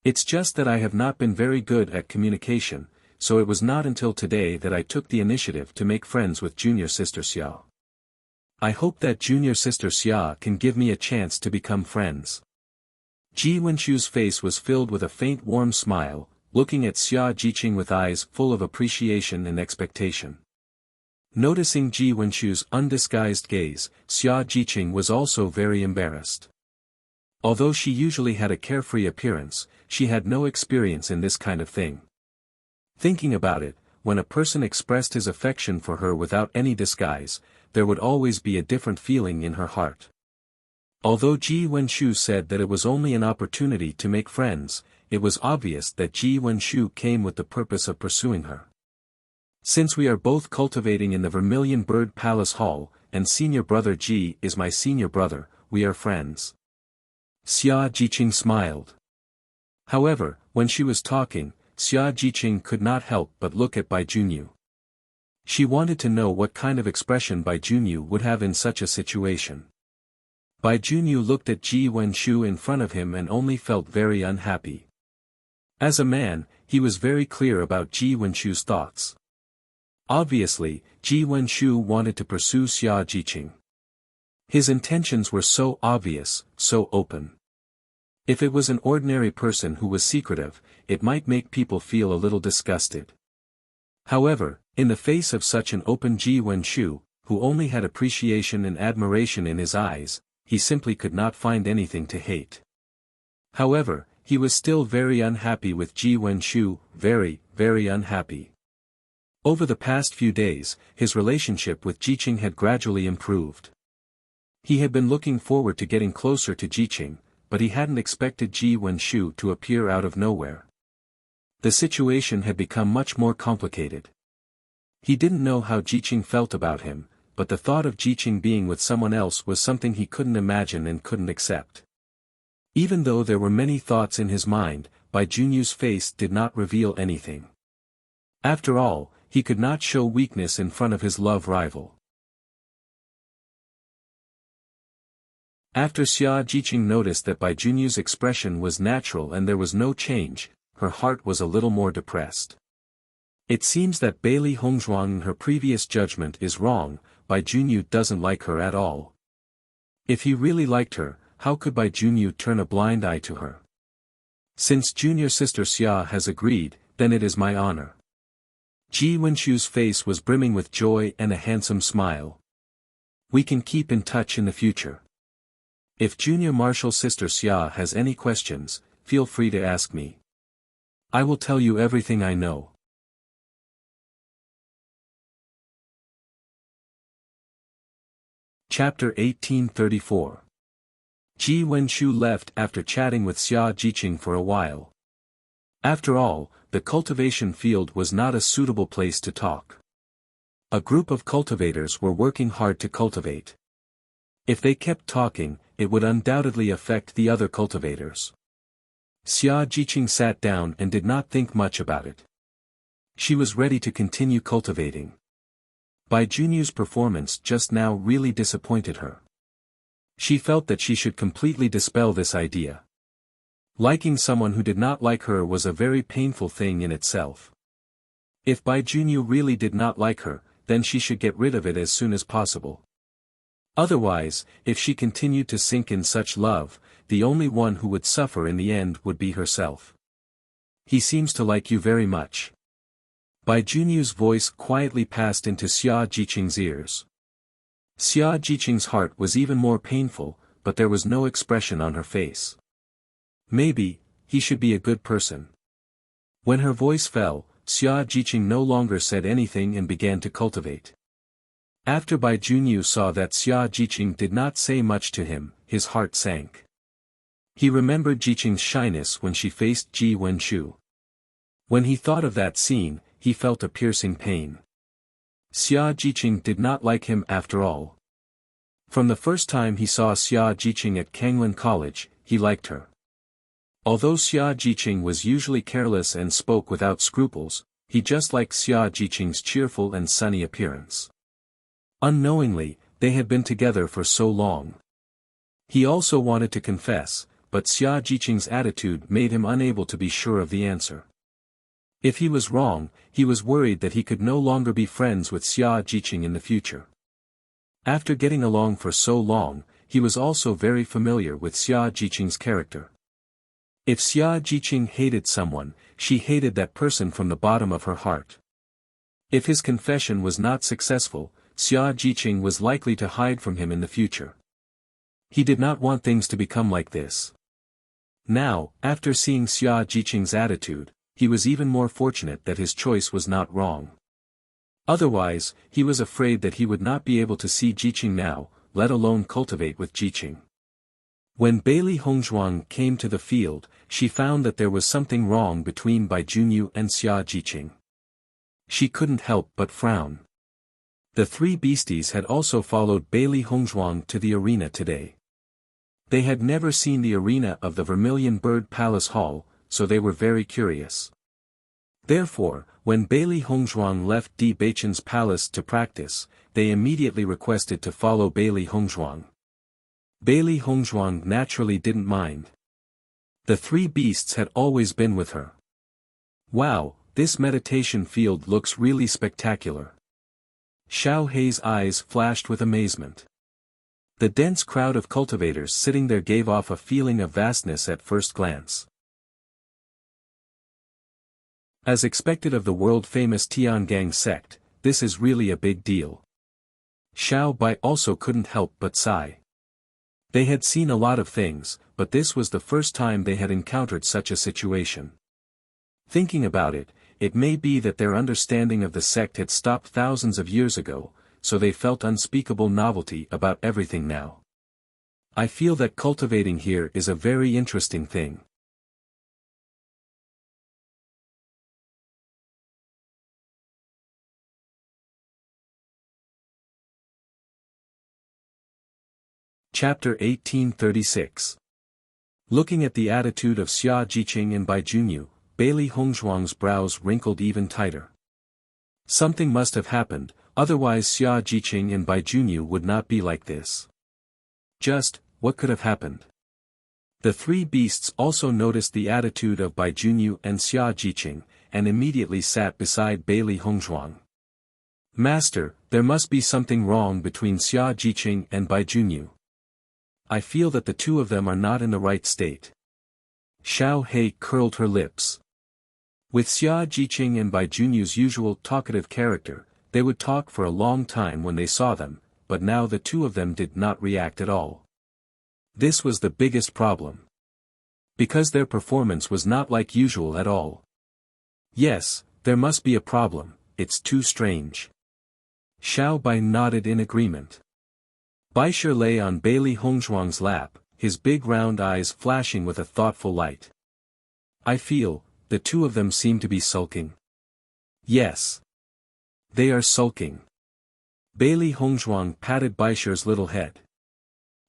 It's just that I have not been very good at communication, so it was not until today that I took the initiative to make friends with junior sister Xia. I hope that junior sister Xia can give me a chance to become friends." Ji Wenshu's face was filled with a faint warm smile, looking at Xia Jiqing with eyes full of appreciation and expectation. Noticing Ji Wenshu's undisguised gaze, Xia Jiqing was also very embarrassed. Although she usually had a carefree appearance, she had no experience in this kind of thing. Thinking about it, when a person expressed his affection for her without any disguise, there would always be a different feeling in her heart. Although Ji Wenshu said that it was only an opportunity to make friends, it was obvious that Ji Wenshu came with the purpose of pursuing her. "Since we are both cultivating in the Vermilion Bird Palace Hall, and senior brother Ji is my senior brother, we are friends." Xia Jiqing smiled. However, when she was talking, Xia Jiqing could not help but look at Bai Junyu. She wanted to know what kind of expression Bai Junyu would have in such a situation. Bai Junyu looked at Ji Wenshu in front of him and only felt very unhappy. As a man, he was very clear about Ji Wenshu's thoughts. Obviously, Ji Wenshu wanted to pursue Xia Jiqing. His intentions were so obvious, so open. If it was an ordinary person who was secretive, it might make people feel a little disgusted. However, in the face of such an open Ji Wenshu, who only had appreciation and admiration in his eyes, he simply could not find anything to hate. However, he was still very unhappy with Ji Wenshu, very, very unhappy. Over the past few days, his relationship with Jiqing had gradually improved. He had been looking forward to getting closer to Jiqing, but he hadn't expected Ji Wenshu to appear out of nowhere. The situation had become much more complicated. He didn't know how Jiqing felt about him, but the thought of Jiqing being with someone else was something he couldn't imagine and couldn't accept. Even though there were many thoughts in his mind, Bai Junyu's face did not reveal anything. After all, he could not show weakness in front of his love rival. After Xia Jiqing noticed that Bai Junyu's expression was natural and there was no change, her heart was a little more depressed. It seems that Bailey Hongzhuang in her previous judgment is wrong. Bai Junyu doesn't like her at all. If he really liked her, how could Bai Junyu turn a blind eye to her? Since junior sister Xia has agreed, then it is my honor. Ji Wenshu's face was brimming with joy and a handsome smile. We can keep in touch in the future. If junior martial sister Xia has any questions, feel free to ask me. I will tell you everything I know. Chapter 1834. Ji Wenshu left after chatting with Xia Jiqing for a while. After all, the cultivation field was not a suitable place to talk. A group of cultivators were working hard to cultivate. If they kept talking, it would undoubtedly affect the other cultivators. Xia Jiqing sat down and did not think much about it. She was ready to continue cultivating. Bai Junyu's performance just now really disappointed her. She felt that she should completely dispel this idea. Liking someone who did not like her was a very painful thing in itself. If Bai Junyu really did not like her, then she should get rid of it as soon as possible. Otherwise, if she continued to sink in such love, the only one who would suffer in the end would be herself. He seems to like you very much. Bai Junyu's voice quietly passed into Xia Jiqing's ears. Xia Jiqing's heart was even more painful, but there was no expression on her face. Maybe, he should be a good person. When her voice fell, Xia Jiqing no longer said anything and began to cultivate. After Bai Junyu saw that Xia Jiqing did not say much to him, his heart sank. He remembered Jiqing's shyness when she faced Ji Wenshu. When he thought of that scene, he felt a piercing pain. Xia Jiqing did not like him after all. From the first time he saw Xia Jiqing at Kanglan College, he liked her. Although Xia Jiqing was usually careless and spoke without scruples, he just liked Xia Jiqing's cheerful and sunny appearance. Unknowingly, they had been together for so long. He also wanted to confess, but Xia Jiqing's attitude made him unable to be sure of the answer. If he was wrong, he was worried that he could no longer be friends with Xia Jiqing in the future. After getting along for so long, he was also very familiar with Xia Jiqing's character. If Xia Jiqing hated someone, she hated that person from the bottom of her heart. If his confession was not successful, Xia Jiqing was likely to hide from him in the future. He did not want things to become like this. Now, after seeing Xia Jiqing's attitude, he was even more fortunate that his choice was not wrong. Otherwise, he was afraid that he would not be able to see Jiqing now, let alone cultivate with Jiqing. When Bailey Hongzhuang came to the field, she found that there was something wrong between Bai Junyu and Xia Jiqing. She couldn't help but frown. The three beasties had also followed Bailey Hongzhuang to the arena today. They had never seen the arena of the Vermilion Bird Palace Hall, so they were very curious. Therefore, when Bailey Hongzhuang left Di Beichen's palace to practice, they immediately requested to follow Bailey Hongzhuang. Bailey Hongzhuang naturally didn't mind. The three beasts had always been with her. Wow, this meditation field looks really spectacular. Xiao Hei's eyes flashed with amazement. The dense crowd of cultivators sitting there gave off a feeling of vastness at first glance. As expected of the world-famous Tiangang sect, this is really a big deal. Xiao Bai also couldn't help but sigh. They had seen a lot of things, but this was the first time they had encountered such a situation. Thinking about it, it may be that their understanding of the sect had stopped thousands of years ago, so they felt unspeakable novelty about everything now. I feel that cultivating here is a very interesting thing. Chapter 1836. Looking at the attitude of Xia Jiqing and Bai Junyu, Bailey Hongzhuang's brows wrinkled even tighter. Something must have happened, otherwise Xia Jiqing and Bai Junyu would not be like this. Just, what could have happened? The three beasts also noticed the attitude of Bai Junyu and Xia Jiqing, and immediately sat beside Bailey Hongzhuang. Master, there must be something wrong between Xia Jiqing and Bai Junyu. I feel that the two of them are not in the right state. Xiao Hei curled her lips. With Xia Jiqing and Bai Junyu's usual talkative character, they would talk for a long time when they saw them, but now the two of them did not react at all. This was the biggest problem. Because their performance was not like usual at all. Yes, there must be a problem, it's too strange. Xiao Bai nodded in agreement. Baisher lay on Bailey Hongzhuang's lap, his big round eyes flashing with a thoughtful light. I feel, the two of them seem to be sulking. Yes. They are sulking. Bailey Hongzhuang patted Baisher's little head.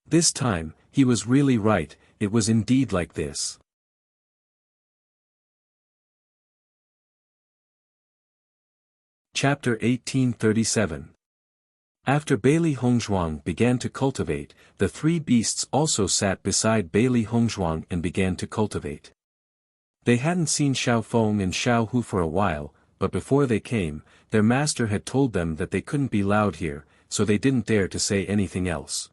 This time, he was really right, it was indeed like this. Chapter 1837. After Bailey Hongzhuang began to cultivate, the three beasts also sat beside Bailey Hongzhuang and began to cultivate. They hadn't seen Xiao Feng and Xiao Hu for a while, but before they came, their master had told them that they couldn't be loud here, so they didn't dare to say anything else.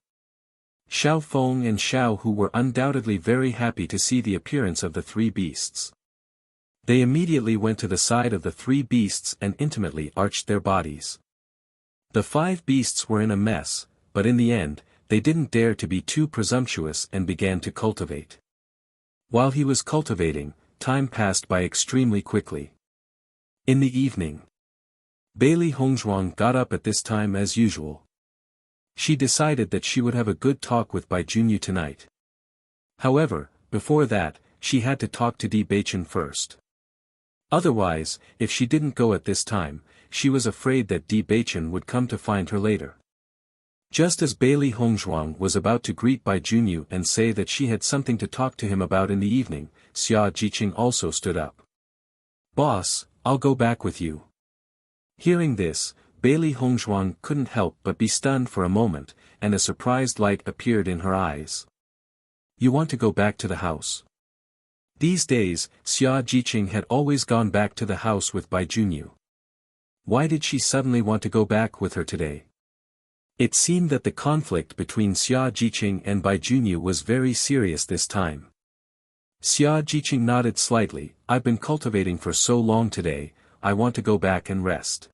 Xiao Feng and Xiao Hu were undoubtedly very happy to see the appearance of the three beasts. They immediately went to the side of the three beasts and intimately arched their bodies. The five beasts were in a mess, but in the end, they didn't dare to be too presumptuous and began to cultivate. While he was cultivating, time passed by extremely quickly. In the evening, Bailey Hongzhuang got up at this time as usual. She decided that she would have a good talk with Bai Junyu tonight. However, before that, she had to talk to Di Beichen first. Otherwise, if she didn't go at this time, she was afraid that Di Beichen would come to find her later. Just as Bailey Hongzhuang was about to greet Bai Junyu and say that she had something to talk to him about in the evening, Xia Jiqing also stood up. Boss, I'll go back with you. Hearing this, Bailey Hongzhuang couldn't help but be stunned for a moment, and a surprised light appeared in her eyes. You want to go back to the house? These days, Xia Jiqing had always gone back to the house with Bai Junyu. Why did she suddenly want to go back with her today? It seemed that the conflict between Xia Jiqing and Bai Junyu was very serious this time. Xia Jiqing nodded slightly. I've been cultivating for so long today, I want to go back and rest.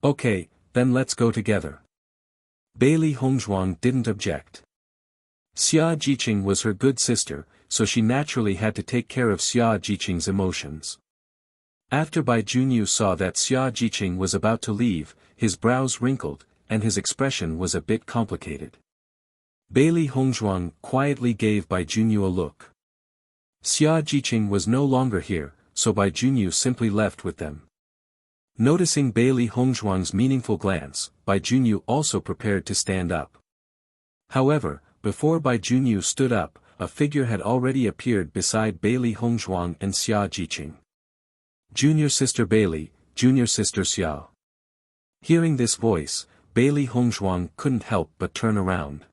Okay, then let's go together. Bailey Hongzhuang didn't object. Xia Jiqing was her good sister, so she naturally had to take care of Xia Jiqing's emotions. After Bai Junyu saw that Xia Jiqing was about to leave, his brows wrinkled, and his expression was a bit complicated. Bailey Hongzhuang quietly gave Bai Junyu a look. Xia Jiqing was no longer here, so Bai Junyu simply left with them. Noticing Bailey Hongzhuang's meaningful glance, Bai Junyu also prepared to stand up. However, before Bai Junyu stood up, a figure had already appeared beside Bailey Hongzhuang and Xia Jiqing. Junior sister Bailey, junior sister Xia. Hearing this voice, Bailey Hongzhuang couldn't help but turn around.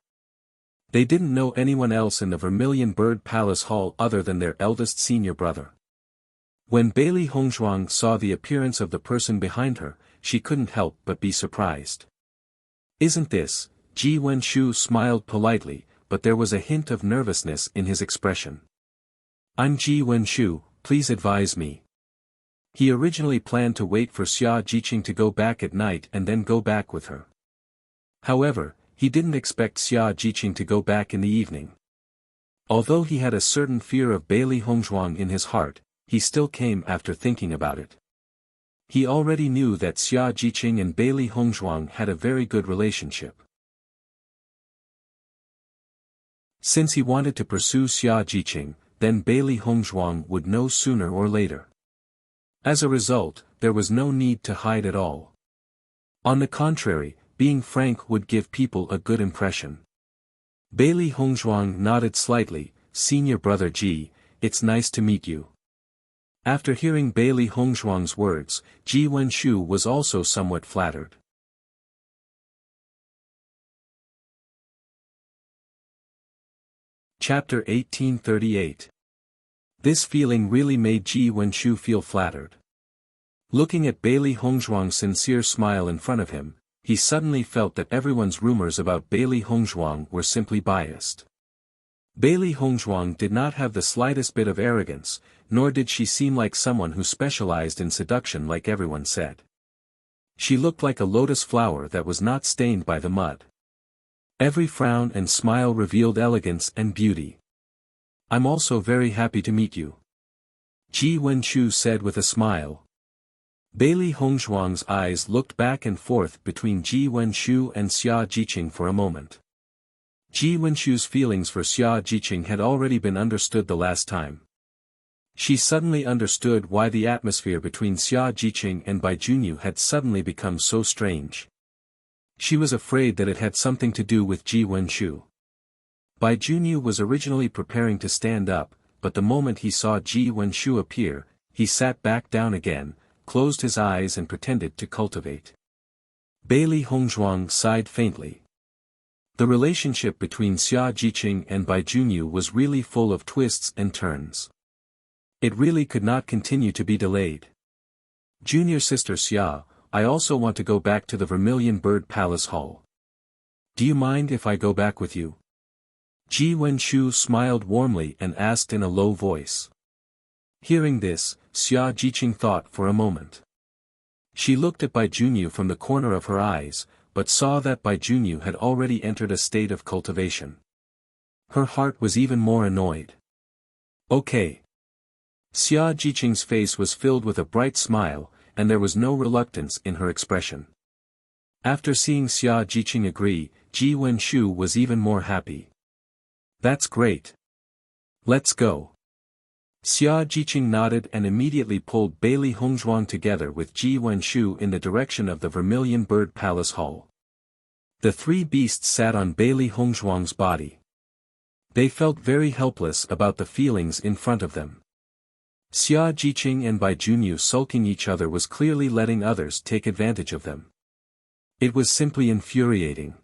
They didn't know anyone else in the Vermilion Bird Palace Hall other than their eldest senior brother. When Bailey Hongzhuang saw the appearance of the person behind her, she couldn't help but be surprised. "Isn't this?" Ji Wenshu smiled politely, but there was a hint of nervousness in his expression. "I'm Ji Wenshu, please advise me." He originally planned to wait for Xia Jiqing to go back at night and then go back with her. However, he didn't expect Xia Jiqing to go back in the evening. Although he had a certain fear of Bailey Hongzhuang in his heart, he still came after thinking about it. He already knew that Xia Jiqing and Bailey Hongzhuang had a very good relationship. Since he wanted to pursue Xia Jiqing, then Bailey Hongzhuang would know sooner or later. As a result, there was no need to hide at all. On the contrary, being frank would give people a good impression. Bailey Hongzhuang nodded slightly. "Senior brother Ji, it's nice to meet you." After hearing Bailey Hongzhuang's words, Ji Wenshu was also somewhat flattered. Chapter 1838. This feeling really made Ji Wenshu feel flattered. Looking at Bailey Hongzhuang's sincere smile in front of him, he suddenly felt that everyone's rumors about Bailey Hongzhuang were simply biased. Bailey Hongzhuang did not have the slightest bit of arrogance, nor did she seem like someone who specialized in seduction like everyone said. She looked like a lotus flower that was not stained by the mud. Every frown and smile revealed elegance and beauty. "I'm also very happy to meet you," Ji Wenshu said with a smile. Bailey Hongzhuang's eyes looked back and forth between Ji Wenshu and Xia Jiqing for a moment. Ji Wenshu's feelings for Xia Jiqing had already been understood the last time. She suddenly understood why the atmosphere between Xia Jiqing and Bai Junyu had suddenly become so strange. She was afraid that it had something to do with Ji Wenshu. Bai Junyu was originally preparing to stand up, but the moment he saw Ji Wenshu appear, he sat back down again, closed his eyes and pretended to cultivate. Bailey Hongzhuang sighed faintly. The relationship between Xia Jiqing and Bai Junyu was really full of twists and turns. It really could not continue to be delayed. "Junior sister Xia, I also want to go back to the Vermilion Bird Palace Hall. Do you mind if I go back with you?" Ji Wenshu smiled warmly and asked in a low voice. Hearing this, Xia Jiqing thought for a moment. She looked at Bai Junyu from the corner of her eyes, but saw that Bai Junyu had already entered a state of cultivation. Her heart was even more annoyed. "Okay." Xia Jiqing's face was filled with a bright smile, and there was no reluctance in her expression. After seeing Xia Jiqing agree, Ji Wenshu was even more happy. "That's great. Let's go." Xia Jiqing nodded and immediately pulled Bailey Hongzhuang together with Ji Wenshu in the direction of the Vermilion Bird Palace Hall. The three beasts sat on Bailey Hongzhuang's body. They felt very helpless about the feelings in front of them. Xia Jiqing and Bai Junyu sulking each other was clearly letting others take advantage of them. It was simply infuriating.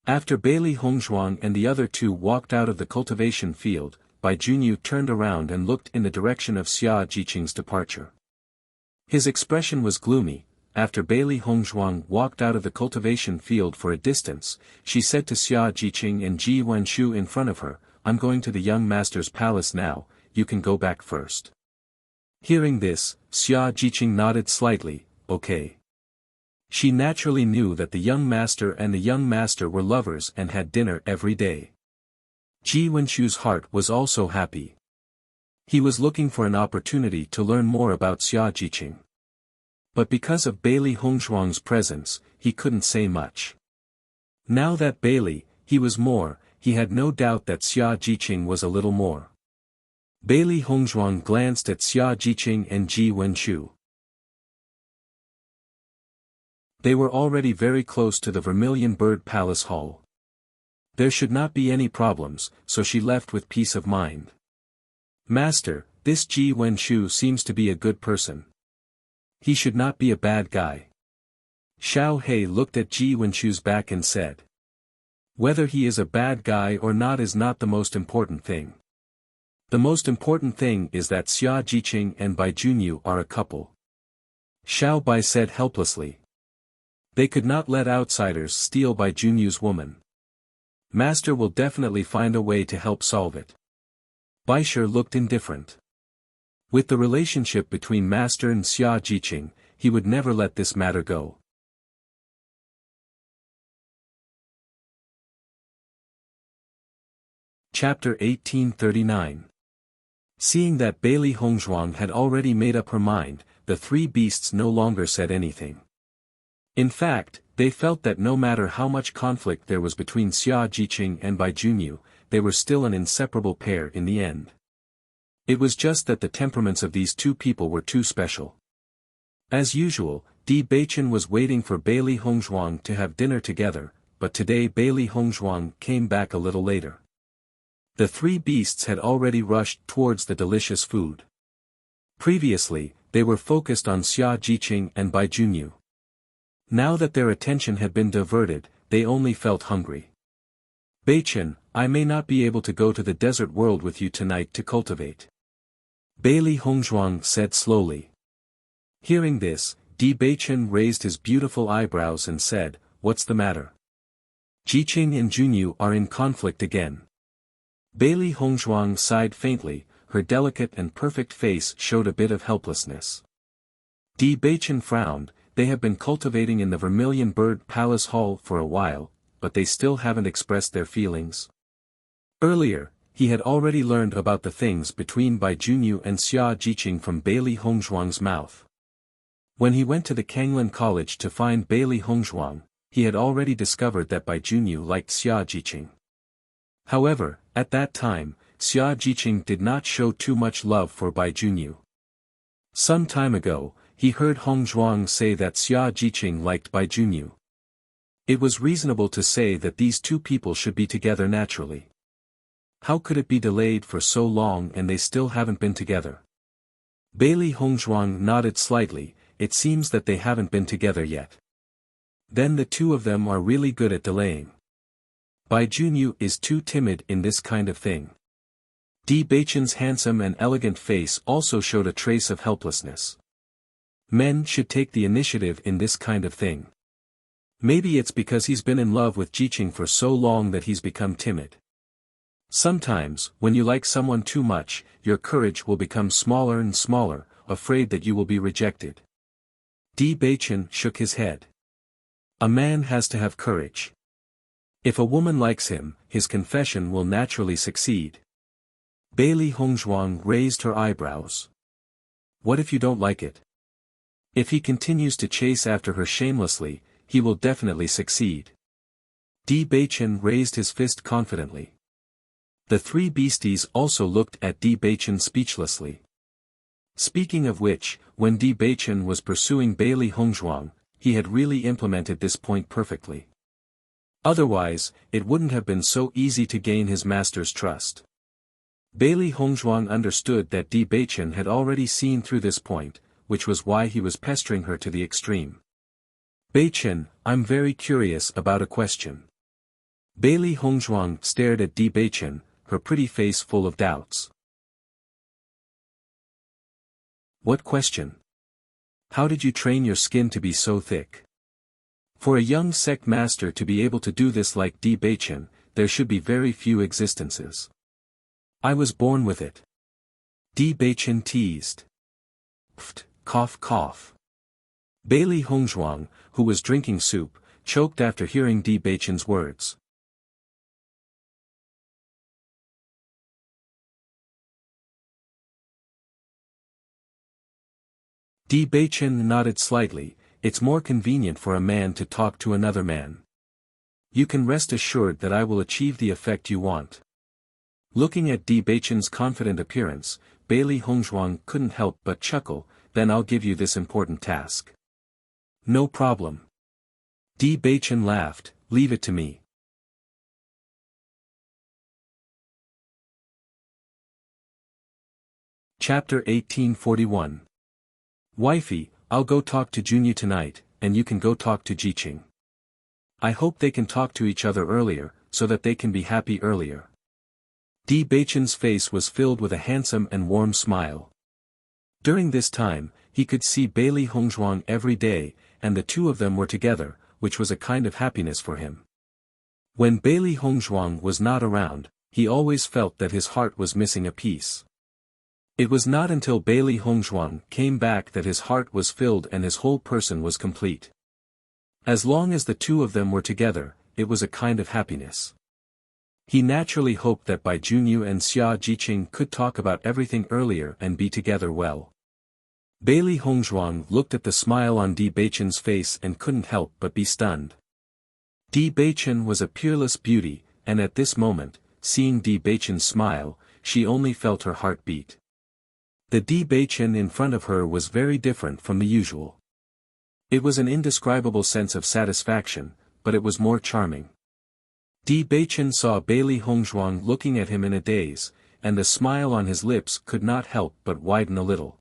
After Bailey Hongzhuang and the other two walked out of the cultivation field, Bai Junyu turned around and looked in the direction of Xia Jiqing's departure. His expression was gloomy. After Bailey Hongzhuang walked out of the cultivation field for a distance, she said to Xia Jiqing and Ji Wenshu in front of her, "I'm going to the young master's palace now, you can go back first." Hearing this, Xia Jiqing nodded slightly. "Okay." She naturally knew that the young master and the young master were lovers and had dinner every day. Ji Wenshu's heart was also happy. He was looking for an opportunity to learn more about Xia Jiqing. But because of Bailey Hongzhuang's presence, he couldn't say much. Now that Bailey, he was more, he had no doubt that Xia Jiqing was a little more. Bailey Hongzhuang glanced at Xia Jiqing and Ji Wenshu. They were already very close to the Vermilion Bird Palace Hall. There should not be any problems, so she left with peace of mind. "Master, this Ji Wenshu seems to be a good person. He should not be a bad guy. Xiao He looked at Ji Wenshu's back and said. Whether he is a bad guy or not is not the most important thing. The most important thing is that Xia Jiqing and Bai Junyu are a couple. Xiao Bai said helplessly. They could not let outsiders steal Bai Junyu's woman. Master will definitely find a way to help solve it. Baisher looked indifferent. With the relationship between Master and Xia Jiqing, he would never let this matter go. Chapter 1839. Seeing that Bailey Hongzhuang had already made up her mind, the three beasts no longer said anything. In fact, they felt that no matter how much conflict there was between Xia Jiqing and Bai Junyu, they were still an inseparable pair in the end. It was just that the temperaments of these two people were too special. As usual, Di Beichen was waiting for Bailey Hongzhuang to have dinner together, but today Bailey Hongzhuang came back a little later. The three beasts had already rushed towards the delicious food. Previously, they were focused on Xia Jiqing and Bai Junyu. Now that their attention had been diverted, they only felt hungry. Beichen, I may not be able to go to the desert world with you tonight to cultivate. Bailey Hongzhuang said slowly. Hearing this, Di Beichen raised his beautiful eyebrows and said, What's the matter? Jiqing and Junyu are in conflict again. Bailey Hongzhuang sighed faintly, her delicate and perfect face showed a bit of helplessness. Di Beichen frowned. They have been cultivating in the Vermilion Bird Palace Hall for a while, but they still haven't expressed their feelings. Earlier, he had already learned about the things between Bai Junyu and Xia Jiqing from Bailey Hongzhuang's mouth. When he went to the Kanglin College to find Bailey Hongzhuang, he had already discovered that Bai Junyu liked Xia Jiqing. However, at that time, Xia Jiqing did not show too much love for Bai Junyu. Some time ago, he heard Hongzhuang say that Xia Jiqing liked Bai Junyu. It was reasonable to say that these two people should be together naturally. How could it be delayed for so long and they still haven't been together? Bailey Hongzhuang nodded slightly. It seems that they haven't been together yet. Then the two of them are really good at delaying. Bai Junyu is too timid in this kind of thing. Di Beichen's handsome and elegant face also showed a trace of helplessness. Men should take the initiative in this kind of thing. Maybe it's because he's been in love with Jiqing for so long that he's become timid. Sometimes, when you like someone too much, your courage will become smaller and smaller, afraid that you will be rejected. Di Beichen shook his head. A man has to have courage. If a woman likes him, his confession will naturally succeed. Bailey Hongzhuang raised her eyebrows. What if you don't like it? If he continues to chase after her shamelessly, he will definitely succeed. Di Beichen raised his fist confidently. The three beasties also looked at Di Beichen speechlessly. Speaking of which, when Di Beichen was pursuing Bailey Hongzhuang, he had really implemented this point perfectly. Otherwise, it wouldn't have been so easy to gain his master's trust. Bailey Hongzhuang understood that Di Beichen had already seen through this point, which was why he was pestering her to the extreme. Beichen, I'm very curious about a question. Bailey Hongzhuang stared at Di Beichen, her pretty face full of doubts. What question? How did you train your skin to be so thick? For a young sect master to be able to do this like Di Beichen, there should be very few existences. I was born with it. Di Beichen teased. Pft, cough cough. Bailey Hongzhuang, who was drinking soup, choked after hearing Di Beichen's words. Di Beichen nodded slightly. It's more convenient for a man to talk to another man. You can rest assured that I will achieve the effect you want. Looking at Di Beichen's confident appearance, Bailey Hongzhuang couldn't help but chuckle. Then I'll give you this important task. No problem. Di Beichen laughed, leave it to me. Chapter 1841. Wifey, I'll go talk to Junyu tonight, and you can go talk to Jiqing. I hope they can talk to each other earlier, so that they can be happy earlier. Di Beichen's face was filled with a handsome and warm smile. During this time, he could see Bailey Hongzhuang every day, and the two of them were together, which was a kind of happiness for him. When Bailey Hongzhuang was not around, he always felt that his heart was missing a piece. It was not until Bailey Hongzhuang came back that his heart was filled and his whole person was complete. As long as the two of them were together, it was a kind of happiness. He naturally hoped that Bai Junyu and Xia Jiqing could talk about everything earlier and be together well. Bailey Hongzhuang looked at the smile on Di Beichen's face and couldn't help but be stunned. Di Beichen was a peerless beauty, and at this moment, seeing Di Beichen's smile, she only felt her heart beat. The Di Beichen in front of her was very different from the usual. It was an indescribable sense of satisfaction, but it was more charming. Di Beichen saw Bailey Hongzhuang looking at him in a daze, and the smile on his lips could not help but widen a little.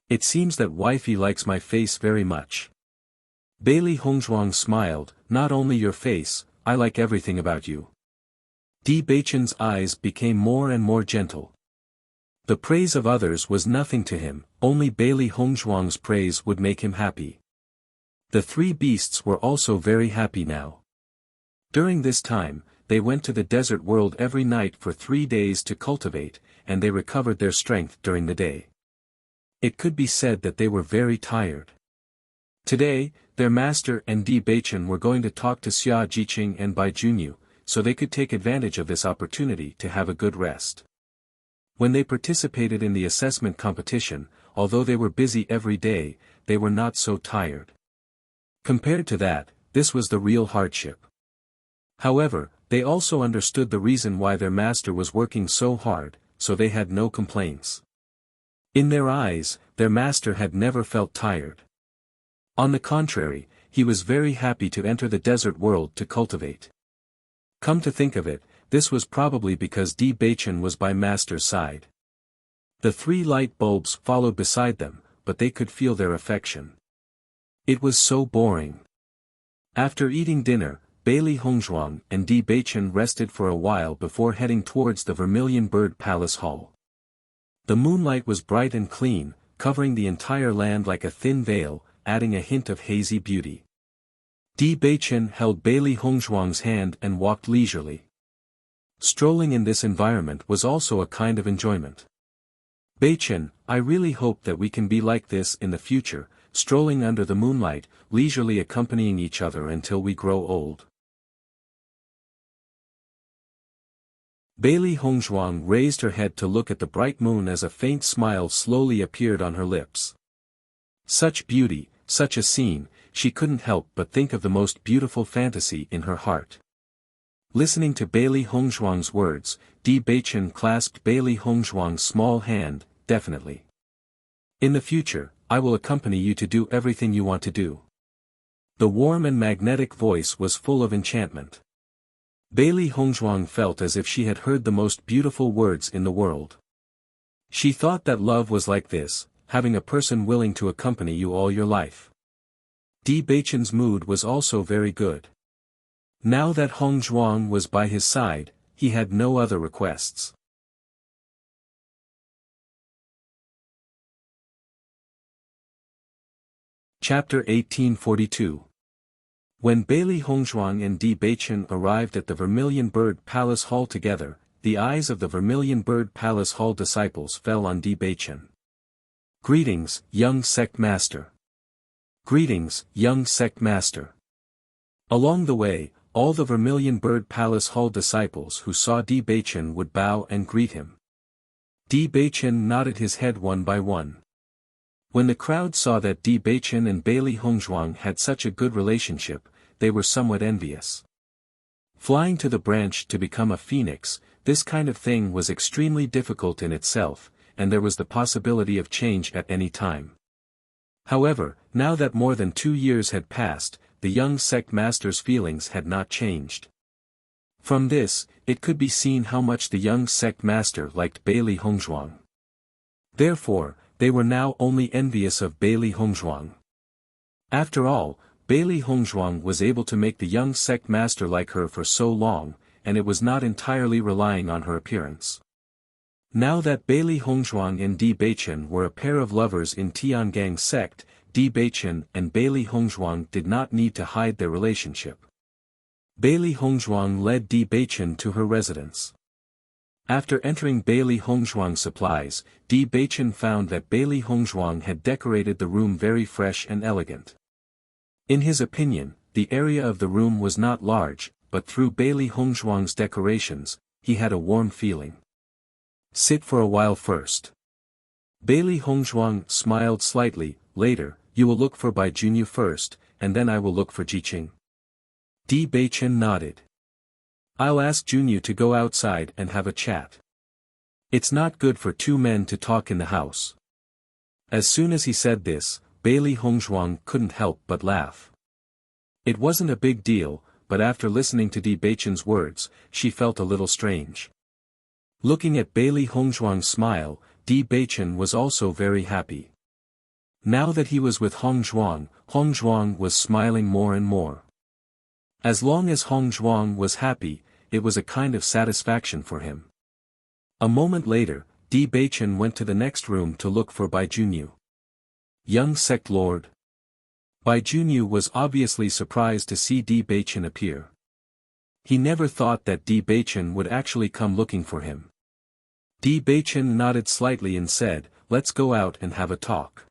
It seems that wifey likes my face very much. Bailey Hongzhuang smiled, not only your face, I like everything about you. Di Beichen's eyes became more and more gentle. The praise of others was nothing to him, only Bailey Hongzhuang's praise would make him happy. The three beasts were also very happy now. During this time, they went to the desert world every night for 3 days to cultivate, and they recovered their strength during the day. It could be said that they were very tired. Today, their master and Di Beichen were going to talk to Xia Jiqing and Bai Junyu, so they could take advantage of this opportunity to have a good rest. When they participated in the assessment competition, although they were busy every day, they were not so tired. Compared to that, this was the real hardship. However, they also understood the reason why their master was working so hard, so they had no complaints. In their eyes, their master had never felt tired. On the contrary, he was very happy to enter the desert world to cultivate. Come to think of it, this was probably because Di Beichen was by master's side. The 3 light bulbs followed beside them, but they could feel their affection. It was so boring. After eating dinner, Bailey Hongzhuang and Di Beichen rested for a while before heading towards the Vermilion Bird Palace Hall. The moonlight was bright and clean, covering the entire land like a thin veil, adding a hint of hazy beauty. Di Beichen held Bailey Hongzhuang's hand and walked leisurely. Strolling in this environment was also a kind of enjoyment. Beichen, I really hope that we can be like this in the future, strolling under the moonlight, leisurely accompanying each other until we grow old. Bailey Hongzhuang raised her head to look at the bright moon as a faint smile slowly appeared on her lips. Such beauty, such a scene, she couldn't help but think of the most beautiful fantasy in her heart. Listening to Bailey Hongzhuang's words, Di Beichen clasped Bailey Hongzhuang's small hand, definitely. In the future, I will accompany you to do everything you want to do. The warm and magnetic voice was full of enchantment. Bailey Hongzhuang felt as if she had heard the most beautiful words in the world. She thought that love was like this, having a person willing to accompany you all your life. Di Beichen's mood was also very good. Now that Hongzhuang was by his side, he had no other requests. Chapter 1842. When Bailey Hongzhuang and Di Beichen arrived at the Vermilion Bird Palace Hall together, the eyes of the Vermilion Bird Palace Hall disciples fell on Di Beichen. Greetings, young sect master. Greetings, young sect master. Along the way, all the Vermilion Bird Palace Hall disciples who saw Di Beichen would bow and greet him. Di Beichen nodded his head one by one. When the crowd saw that Di Beichen and Bailey Hongzhuang had such a good relationship, they were somewhat envious. Flying to the branch to become a phoenix, this kind of thing was extremely difficult in itself, and there was the possibility of change at any time. However, now that more than 2 years had passed, the young sect master's feelings had not changed. From this, it could be seen how much the young sect master liked Bailey Hongzhuang. Therefore, they were now only envious of Bailey Hongzhuang. After all, Bailey Hongzhuang was able to make the young sect master like her for so long, and it was not entirely relying on her appearance. Now that Bailey Hongzhuang and Di Beichen were a pair of lovers in Tiangang sect, Di Beichen and Bailey Hongzhuang did not need to hide their relationship. Bailey Hongzhuang led Di Beichen to her residence. After entering Bailey Hongzhuang's supplies, Di Beichen found that Bailey Hongzhuang had decorated the room very fresh and elegant. In his opinion, the area of the room was not large, but through Bailey Hongzhuang's decorations, he had a warm feeling. Sit for a while first. Bailey Hongzhuang smiled slightly. Later, you will look for Bai Junyu first, and then I will look for Jiqing. Di Beichen nodded. I'll ask Junyu to go outside and have a chat. It's not good for two men to talk in the house. As soon as he said this, Bailey Hongzhuang couldn't help but laugh. It wasn't a big deal, but after listening to Di Beichen's words, she felt a little strange. Looking at Bailey Hongzhuang's smile, Di Beichen was also very happy. Now that he was with Hongzhuang, Hongzhuang was smiling more and more. As long as Hongzhuang was happy, it was a kind of satisfaction for him. A moment later, Di Beichen went to the next room to look for Bai Junyu. Young sect lord. Bai Junyu was obviously surprised to see Di Beichen appear. He never thought that Di Beichen would actually come looking for him. Di Beichen nodded slightly and said, "Let's go out and have a talk."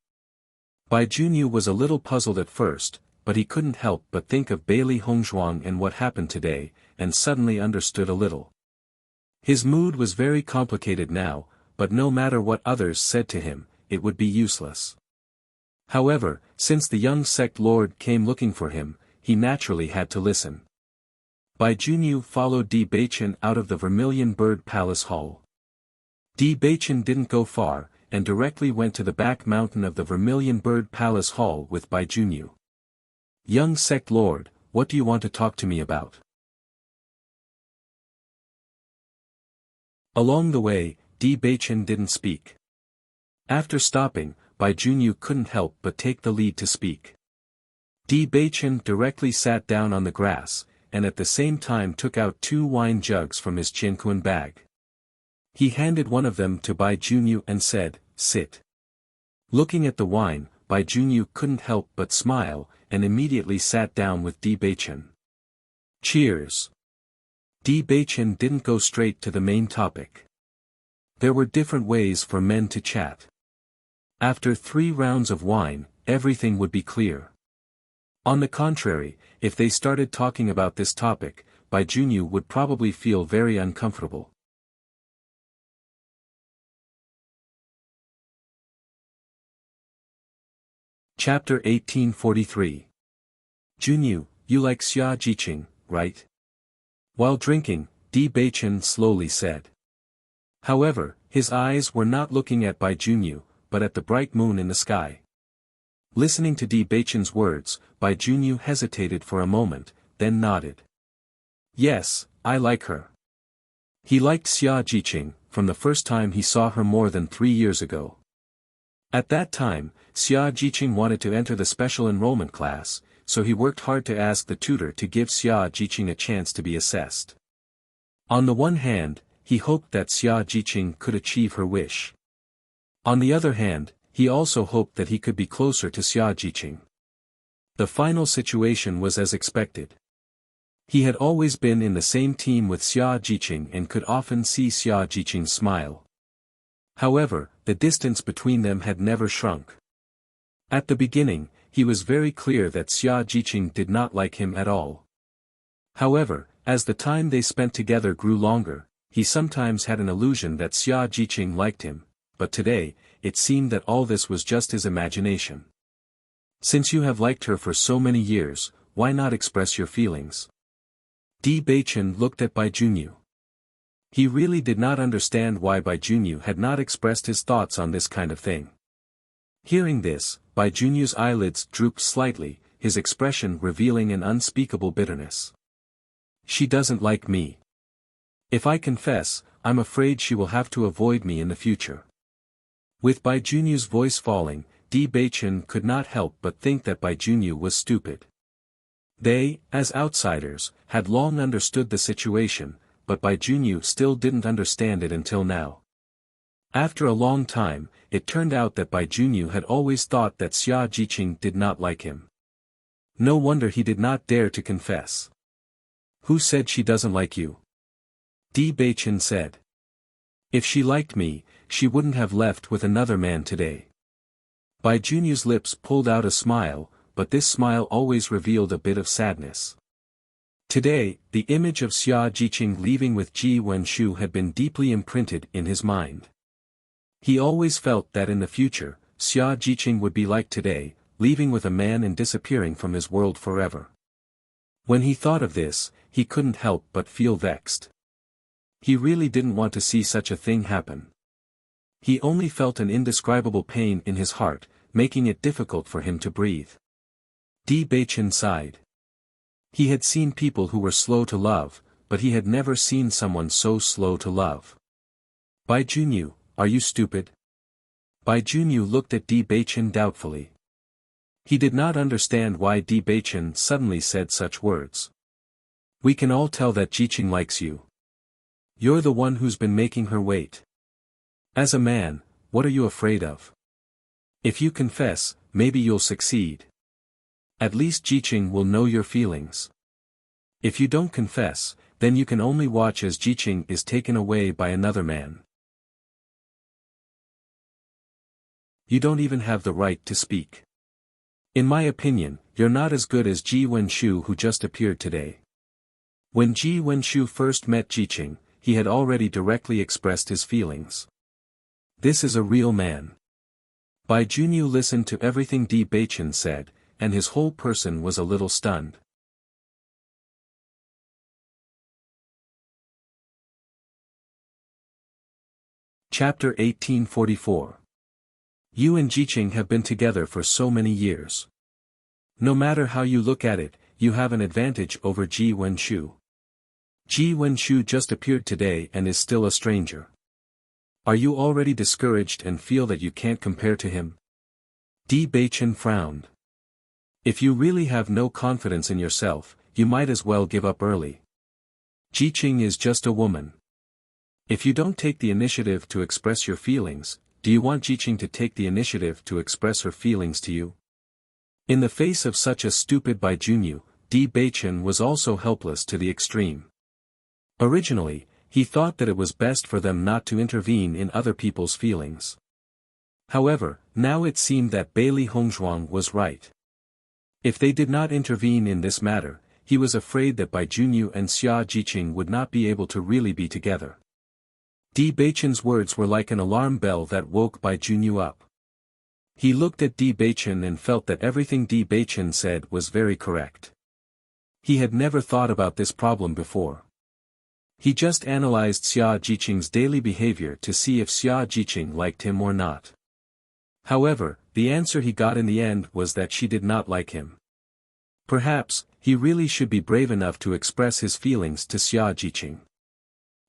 Bai Junyu was a little puzzled at first, but he couldn't help but think of Bailey Hongzhuang and what happened today, and suddenly understood a little. His mood was very complicated now, but no matter what others said to him, it would be useless. However, since the young sect lord came looking for him, he naturally had to listen. Bai Junyu followed Di Beichen out of the Vermilion Bird Palace Hall. Di Beichen didn't go far, and directly went to the back mountain of the Vermilion Bird Palace Hall with Bai Junyu. Young sect lord, what do you want to talk to me about? Along the way, Di Beichen didn't speak. After stopping, Bai Junyu couldn't help but take the lead to speak. Di Beichen directly sat down on the grass, and at the same time took out 2 wine jugs from his Qianquan bag. He handed one of them to Bai Junyu and said, "Sit." Looking at the wine, Bai Junyu couldn't help but smile, and immediately sat down with Di Beichen. Cheers. Di Beichen didn't go straight to the main topic. There were different ways for men to chat. After 3 rounds of wine, everything would be clear. On the contrary, if they started talking about this topic, Bai Junyu would probably feel very uncomfortable. Chapter 1843. Junyu, you like Xia Jiqing, right? While drinking, Di Beichen slowly said. However, his eyes were not looking at Bai Junyu, but at the bright moon in the sky. Listening to Di Beichen's words, Bai Junyu hesitated for a moment, then nodded. Yes, I like her. He liked Xia Jiqing, from the first time he saw her more than 3 years ago. At that time, Xia Jiqing wanted to enter the special enrollment class, so he worked hard to ask the tutor to give Xia Jiqing a chance to be assessed. On the one hand, he hoped that Xia Jiqing could achieve her wish. On the other hand, he also hoped that he could be closer to Xia Jiqing. The final situation was as expected. He had always been in the same team with Xia Jiqing and could often see Xia Jiqing smile. However, the distance between them had never shrunk. At the beginning, he was very clear that Xia Jiqing did not like him at all. However, as the time they spent together grew longer, he sometimes had an illusion that Xia Jiqing liked him, but today, it seemed that all this was just his imagination. Since you have liked her for so many years, why not express your feelings? Di Beichen looked at Bai Junyu. He really did not understand why Bai Junyu had not expressed his thoughts on this kind of thing. Hearing this, Bai Junyu's eyelids drooped slightly, his expression revealing an unspeakable bitterness. She doesn't like me. If I confess, I'm afraid she will have to avoid me in the future. With Bai Junyu's voice falling, Di Baichen could not help but think that Bai Junyu was stupid. They, as outsiders, had long understood the situation, but Bai Junyu still didn't understand it until now. After a long time, it turned out that Bai Junyu had always thought that Xia Jiqing did not like him. No wonder he did not dare to confess. "Who said she doesn't like you?" Di Baichen said. "If she liked me, she wouldn't have left with another man today." Bai Junyu's lips pulled out a smile, but this smile always revealed a bit of sadness. Today, the image of Xia Jiqing leaving with Ji Wenshu had been deeply imprinted in his mind. He always felt that in the future, Xia Jiqing would be like today, leaving with a man and disappearing from his world forever. When he thought of this, he couldn't help but feel vexed. He really didn't want to see such a thing happen. He only felt an indescribable pain in his heart, making it difficult for him to breathe. Di Baichen sighed. He had seen people who were slow to love, but he had never seen someone so slow to love. "Bai Junyu, are you stupid?" Bai Junyu looked at Di Baichen doubtfully. He did not understand why Di Baichen suddenly said such words. "We can all tell that Jiqing likes you. You're the one who's been making her wait. As a man, what are you afraid of? If you confess, maybe you'll succeed. At least Jiqing will know your feelings. If you don't confess, then you can only watch as Jiqing is taken away by another man. You don't even have the right to speak. In my opinion, you're not as good as Ji Wenshu who just appeared today." When Ji Wenshu first met Jiqing, he had already directly expressed his feelings. "This is a real man." Bai Junyu listened to everything Di Baichen said, and his whole person was a little stunned. Chapter 1844. You and Jiqing have been together for so many years. No matter how you look at it, you have an advantage over Ji Wenshu. Ji Wenshu just appeared today and is still a stranger. Are you already discouraged and feel that you can't compare to him? Di Baichen frowned. If you really have no confidence in yourself, you might as well give up early. Jiqing is just a woman. If you don't take the initiative to express your feelings, do you want Jiqing to take the initiative to express her feelings to you? In the face of such a stupid Bai Junyu, Di Baichen was also helpless to the extreme. Originally, he thought that it was best for them not to intervene in other people's feelings. However, now it seemed that Bailey Hongzhuang was right. If they did not intervene in this matter, he was afraid that Bai Junyu and Xia Jiqing would not be able to really be together. Di Baichen's words were like an alarm bell that woke Bai Junyu up. He looked at Di Baichen and felt that everything Di Baichen said was very correct. He had never thought about this problem before. He just analyzed Xia Jiqing's daily behavior to see if Xia Jiqing liked him or not. However, the answer he got in the end was that she did not like him. Perhaps, he really should be brave enough to express his feelings to Xia Jiqing.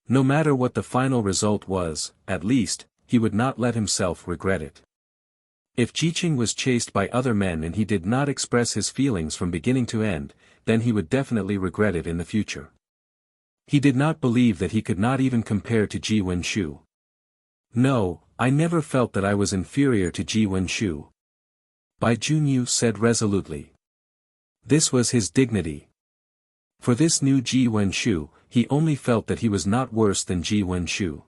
No matter what the final result was, at least, he would not let himself regret it. If Jiqing was chased by other men and he did not express his feelings from beginning to end, then he would definitely regret it in the future. He did not believe that he could not even compare to Ji Wenshu. "No, I never felt that I was inferior to Ji Wenshu," Bai Junyu said resolutely. This was his dignity. For this new Ji Wenshu, he only felt that he was not worse than Ji Wenshu.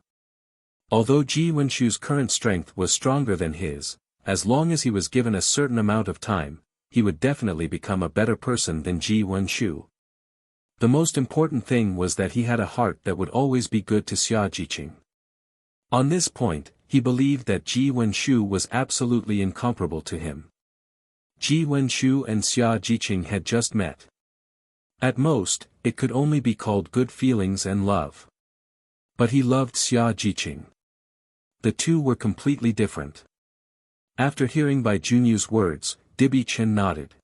Although Ji Wenshu's current strength was stronger than his, as long as he was given a certain amount of time, he would definitely become a better person than Ji Wenshu. The most important thing was that he had a heart that would always be good to Xia Jiqing. On this point, he believed that Ji Wenshu was absolutely incomparable to him. Ji Wenshu and Xia Jiqing had just met. At most, it could only be called good feelings and love. But he loved Xia Jiqing. The two were completely different. After hearing Bai Junyu's words, Di Baichen nodded.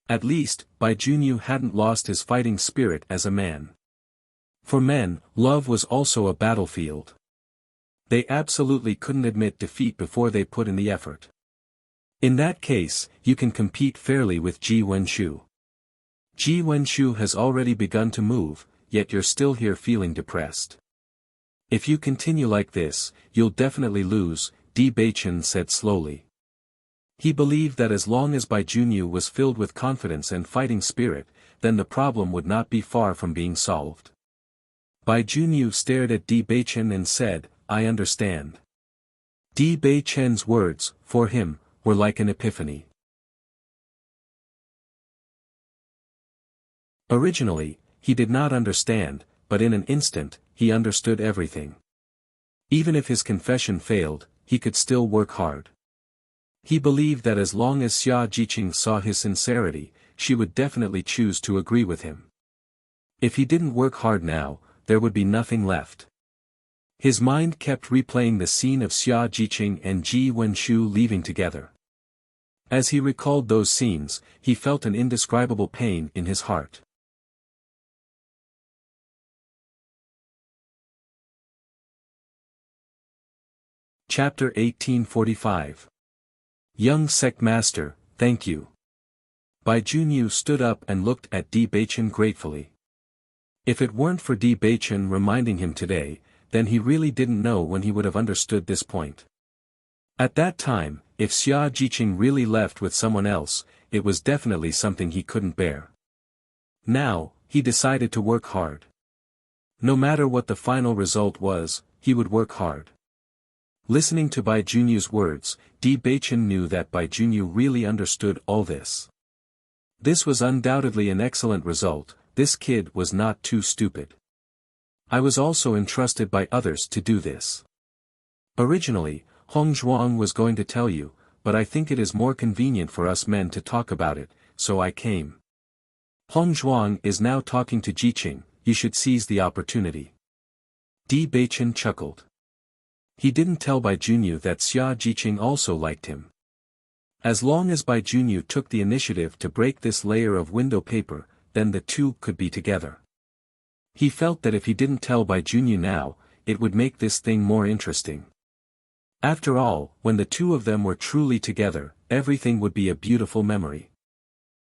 At least, Bai Junyu hadn't lost his fighting spirit as a man. For men, love was also a battlefield. They absolutely couldn't admit defeat before they put in the effort. In that case, you can compete fairly with Ji Wenshu. Ji Wenshu has already begun to move, yet you're still here feeling depressed. If you continue like this, you'll definitely lose, Di Beichen said slowly. He believed that as long as Bai Junyu was filled with confidence and fighting spirit, then the problem would not be far from being solved. Bai Junyu stared at Di Beichen and said, "I understand." Di Beichen's words, for him, were like an epiphany. Originally, he did not understand, but in an instant, he understood everything. Even if his confession failed, he could still work hard. He believed that as long as Xia Jiqing saw his sincerity, she would definitely choose to agree with him. If he didn't work hard now, there would be nothing left. His mind kept replaying the scene of Xia Jiqing and Ji Wenshu leaving together. As he recalled those scenes, he felt an indescribable pain in his heart. Chapter 1845. Young Sect Master, thank you. Bai Junyu stood up and looked at Di Beichen gratefully. If it weren't for Di Beichen reminding him today, then he really didn't know when he would have understood this point. At that time, if Xia Jiqing really left with someone else, it was definitely something he couldn't bear. Now, he decided to work hard. No matter what the final result was, he would work hard. Listening to Bai Junyu's words, Di Beichen knew that Bai Junyu really understood all this. This was undoubtedly an excellent result. This kid was not too stupid. I was also entrusted by others to do this. Originally, Hong Zhuang was going to tell you, but I think it is more convenient for us men to talk about it, so I came. Hong Zhuang is now talking to Jiqing, you should seize the opportunity. Di Beichen chuckled. He didn't tell Bai Junyu that Xia Jiqing also liked him. As long as Bai Junyu took the initiative to break this layer of window paper, then the two could be together. He felt that if he didn't tell Bai Junyu now, it would make this thing more interesting. After all, when the two of them were truly together, everything would be a beautiful memory.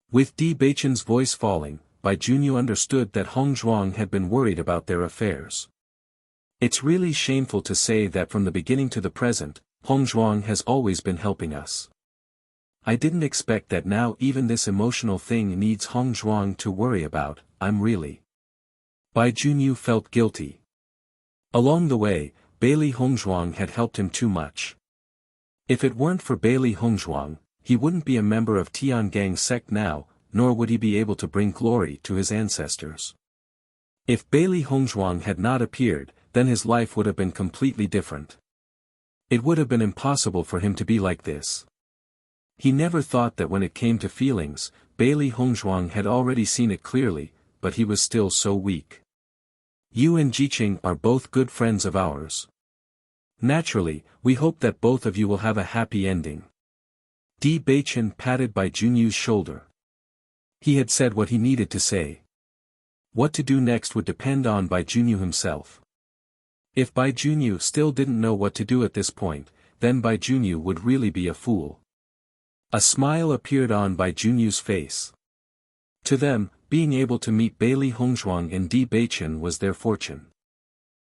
With Di Beichen's voice falling, Bai Junyu understood that Hong Zhuang had been worried about their affairs. It's really shameful to say that from the beginning to the present, Hong Zhuang has always been helping us. I didn't expect that now even this emotional thing needs Hong Zhuang to worry about. I'm really. Bai Junyu felt guilty. Along the way, Bailey Hongzhuang had helped him too much. If it weren't for Bailey Hongzhuang, he wouldn't be a member of Tiangang sect now, nor would he be able to bring glory to his ancestors. If Bailey Hongzhuang had not appeared, then his life would have been completely different. It would have been impossible for him to be like this. He never thought that when it came to feelings, Bailey Hongzhuang had already seen it clearly, but he was still so weak. You and Jiqing are both good friends of ours. Naturally, we hope that both of you will have a happy ending. Di Beichen patted Bai Junyu's shoulder. He had said what he needed to say. What to do next would depend on Bai Junyu himself. If Bai Junyu still didn't know what to do at this point, then Bai Junyu would really be a fool. A smile appeared on Bai Junyu's face. To them, being able to meet Bailey Hongzhuang and Di Beichen was their fortune.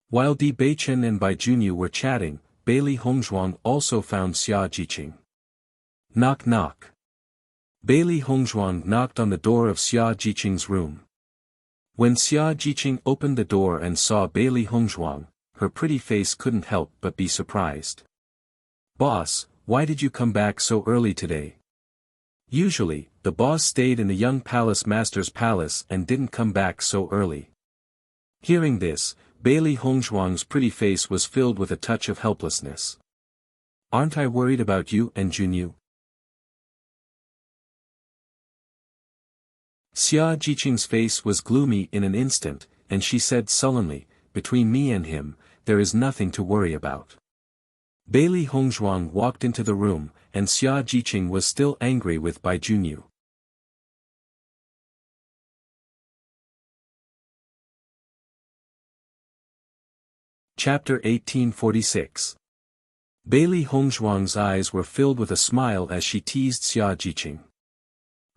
While Di Beichen and Bai Junyu were chatting, Bailey Hongzhuang also found Xia Jiqing. Knock knock. Bailey Hongzhuang knocked on the door of Xia Jiqing's room. When Xia Jiqing opened the door and saw Bailey Hongzhuang, her pretty face couldn't help but be surprised. Boss, why did you come back so early today? Usually, the boss stayed in the young palace master's palace and didn't come back so early. Hearing this, Bailey Hongzhuang's pretty face was filled with a touch of helplessness. Aren't I worried about you and Junyu? Xia Jiqing's face was gloomy in an instant, and she said sullenly, between me and him, there is nothing to worry about. Bailey Hongzhuang walked into the room, and Xia Jiqing was still angry with Bai Junyu. Chapter 1846. Bailey Hongzhuang's eyes were filled with a smile as she teased Xia Jiqing.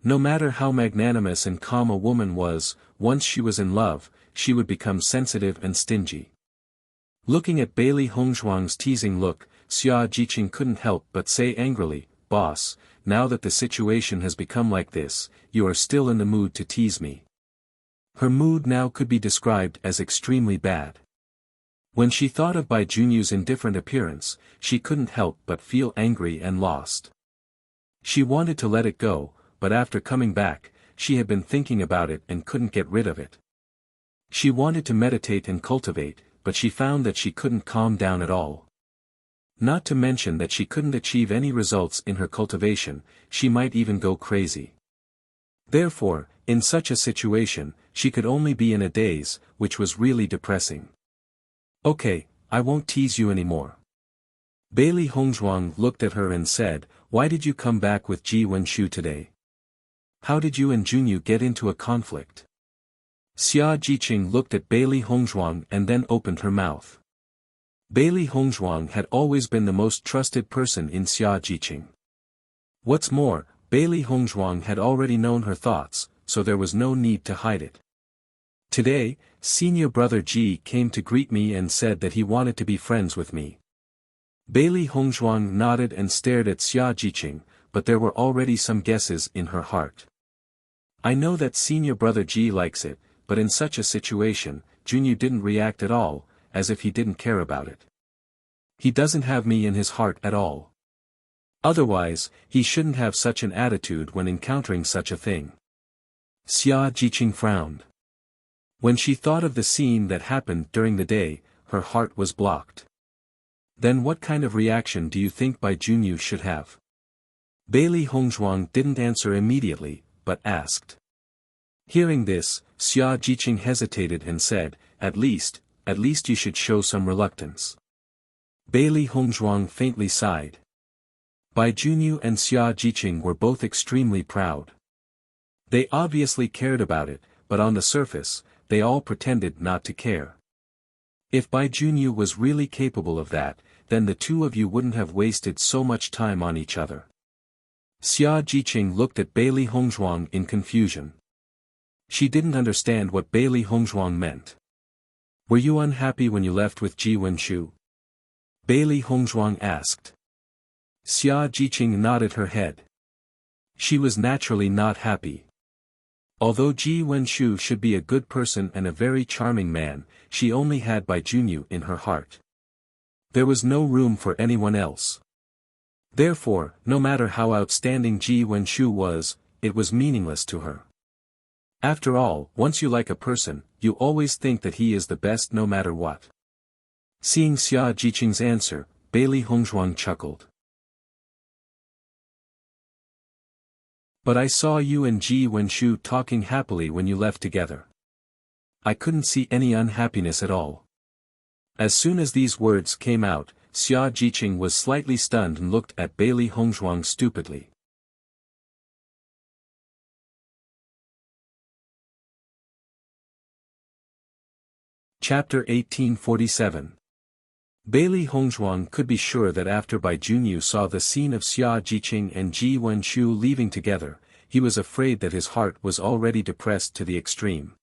No matter how magnanimous and calm a woman was, once she was in love, she would become sensitive and stingy. Looking at Bailey Hongzhuang's teasing look, Xia Jiqing couldn't help but say angrily, "Boss, now that the situation has become like this, you are still in the mood to tease me." Her mood now could be described as extremely bad. When she thought of Bai Junyu's indifferent appearance, she couldn't help but feel angry and lost. She wanted to let it go, but after coming back, she had been thinking about it and couldn't get rid of it. She wanted to meditate and cultivate, but she found that she couldn't calm down at all. Not to mention that she couldn't achieve any results in her cultivation, she might even go crazy. Therefore, in such a situation, she could only be in a daze, which was really depressing. "Okay, I won't tease you anymore." Bailey Hongzhuang looked at her and said, "Why did you come back with Ji Wenshu today? How did you and Junyu get into a conflict?" Xia Jiqing looked at Bailey Hongzhuang and then opened her mouth. Bailey Hongzhuang had always been the most trusted person in Xia Jiqing. What's more, Bailey Hongzhuang had already known her thoughts, so there was no need to hide it. "Today, senior brother Ji came to greet me and said that he wanted to be friends with me." Bailey Hongzhuang nodded and stared at Xia Jiqing, but there were already some guesses in her heart. "I know that senior brother Ji likes it, but in such a situation, Junyu didn't react at all, as if he didn't care about it. He doesn't have me in his heart at all. Otherwise, he shouldn't have such an attitude when encountering such a thing." Xia Jiqing frowned. When she thought of the scene that happened during the day, her heart was blocked. Then what kind of reaction do you think Bai Junyu should have? Bailey Hongzhuang didn't answer immediately, but asked. Hearing this, Xia Jiqing hesitated and said, At least you should show some reluctance." Bailey Hongzhuang faintly sighed. Bai Junyu and Xia Jiqing were both extremely proud. They obviously cared about it, but on the surface, they all pretended not to care. If Bai Junyu was really capable of that, then the two of you wouldn't have wasted so much time on each other. Xia Jiqing looked at Bailey Hongzhuang in confusion. She didn't understand what Bailey Hongzhuang meant. "Were you unhappy when you left with Ji Wenshu?" Bailey Hongzhuang asked. Xia Jiqing nodded her head. She was naturally not happy. Although Ji Wenshu should be a good person and a very charming man, she only had Bai Junyu in her heart. There was no room for anyone else. Therefore, no matter how outstanding Ji Wenshu was, it was meaningless to her. After all, once you like a person, you always think that he is the best no matter what. Seeing Xia Jiqing's answer, Bailey Hongzhuang chuckled. "But I saw you and Ji Wenshu talking happily when you left together. I couldn't see any unhappiness at all." As soon as these words came out, Xia Jiqing was slightly stunned and looked at Bailey Hongzhuang stupidly. Chapter 1847. Bailey Hongzhuang could be sure that after Bai Junyu saw the scene of Xia Jiqing and Ji Wenshu leaving together, he was afraid that his heart was already depressed to the extreme.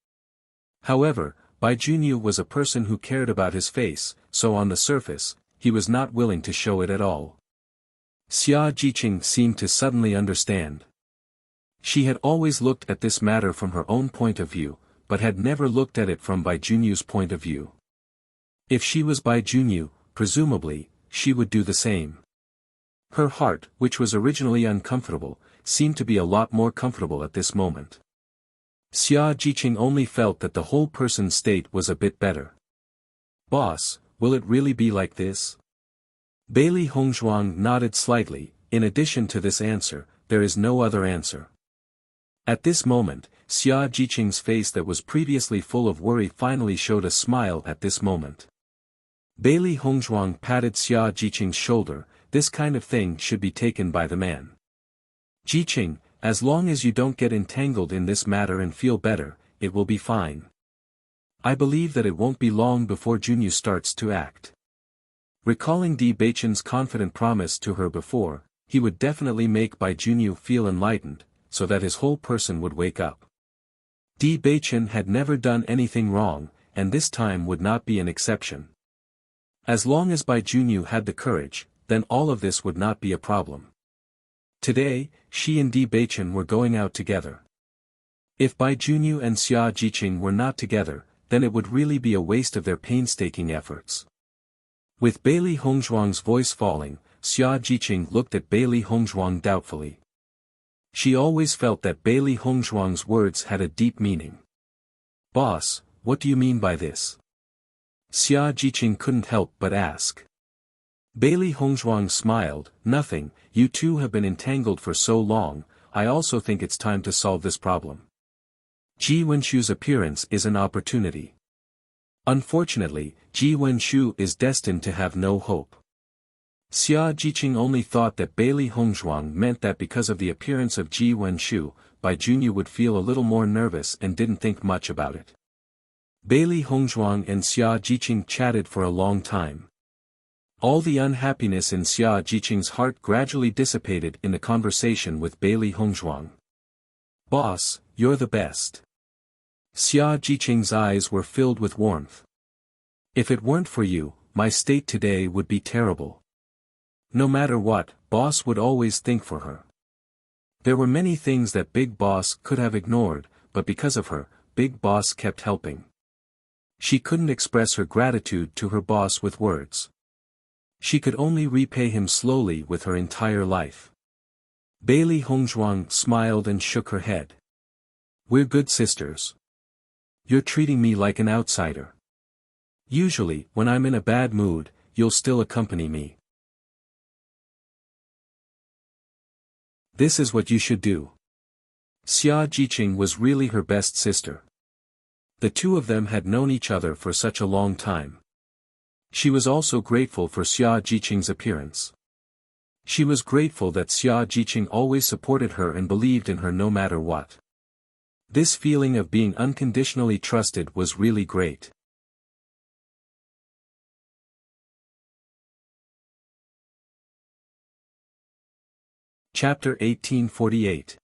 However, Bai Junyu was a person who cared about his face, so on the surface, he was not willing to show it at all. Xia Jiqing seemed to suddenly understand. She had always looked at this matter from her own point of view, but had never looked at it from Bai Junyu's point of view. If she was Bai Junyu, presumably, she would do the same. Her heart, which was originally uncomfortable, seemed to be a lot more comfortable at this moment. Xia Jiqing only felt that the whole person's state was a bit better. "Boss, will it really be like this?" Bailey Hongzhuang nodded slightly. In addition to this answer, there is no other answer. At this moment, Xia Jiqing's face that was previously full of worry finally showed a smile at this moment. Bailey Hongzhuang patted Xia Jiqing's shoulder. "This kind of thing should be taken by the man. Jiqing, as long as you don't get entangled in this matter and feel better, it will be fine." I believe that it won't be long before Junyu starts to act. Recalling Di Beichen's confident promise to her before, he would definitely make Bai Junyu feel enlightened, so that his whole person would wake up. Di Beichen had never done anything wrong, and this time would not be an exception. As long as Bai Junyu had the courage, then all of this would not be a problem. Today, she and Di Beichen were going out together. If Bai Junyu and Xia Jiqing were not together, then it would really be a waste of their painstaking efforts. With Bailey Hongzhuang's voice falling, Xia Jiqing looked at Bailey Hongzhuang doubtfully. She always felt that Bailey Hongzhuang's words had a deep meaning. "Boss, what do you mean by this?" Xia Jiqing couldn't help but ask. Bailey Hongzhuang smiled, "Nothing, you two have been entangled for so long, I also think it's time to solve this problem. Ji Wenshu's appearance is an opportunity. Unfortunately, Ji Wenshu is destined to have no hope." Xia Jiqing only thought that Bailey Hongzhuang meant that because of the appearance of Ji Wenshu, Bai Junyu would feel a little more nervous and didn't think much about it. Bailey Hongzhuang and Xia Jiqing chatted for a long time. All the unhappiness in Xia Jiqing's heart gradually dissipated in the conversation with Bailey Hongzhuang. "Boss, you're the best." Xia Jiqing's eyes were filled with warmth. "If it weren't for you, my state today would be terrible." No matter what, Boss would always think for her. There were many things that Big Boss could have ignored, but because of her, Big Boss kept helping. She couldn't express her gratitude to her boss with words. She could only repay him slowly with her entire life. Bailey Hongzhuang smiled and shook her head. "We're good sisters. You're treating me like an outsider. Usually, when I'm in a bad mood, you'll still accompany me. This is what you should do." Xia Jiqing was really her best sister. The two of them had known each other for such a long time. She was also grateful for Xia Jiqing's appearance. She was grateful that Xia Jiqing always supported her and believed in her no matter what. This feeling of being unconditionally trusted was really great. Chapter 1848.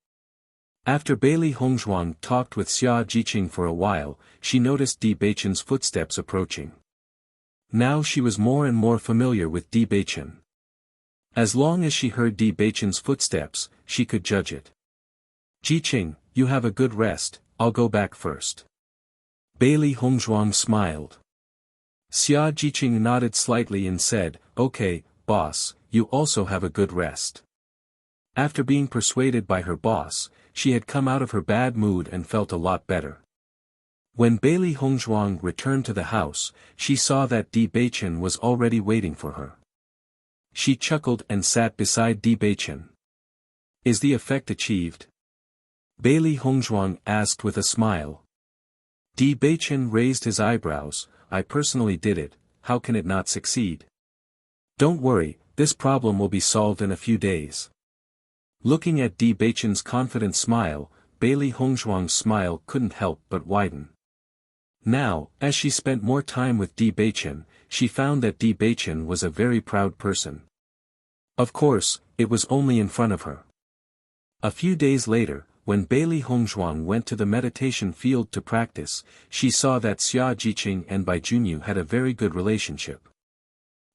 After Bailey Hongzhuang talked with Xia Jiqing for a while, she noticed Di Beichen's footsteps approaching. Now she was more and more familiar with Di Beichen. As long as she heard Di Beichen's footsteps, she could judge it. "Jiqing, you have a good rest, I'll go back first." Bailey Hongzhuang smiled. Xia Jiqing nodded slightly and said, "Okay, boss, you also have a good rest." After being persuaded by her boss, she had come out of her bad mood and felt a lot better. When Bailey Hongzhuang returned to the house, she saw that Di Beichen was already waiting for her. She chuckled and sat beside Di Beichen. "Is the effect achieved?" Bailey Hongzhuang asked with a smile. Di Beichen raised his eyebrows. "I personally did it, how can it not succeed?" "Don't worry, this problem will be solved in a few days." Looking at Di Beichen's confident smile, Bailey Hongzhuang's smile couldn't help but widen. Now, as she spent more time with Di Beichen, she found that Di Beichen was a very proud person. Of course, it was only in front of her. A few days later, when Bailey Hongzhuang went to the meditation field to practice, she saw that Xia Jiqing and Bai Junyu had a very good relationship.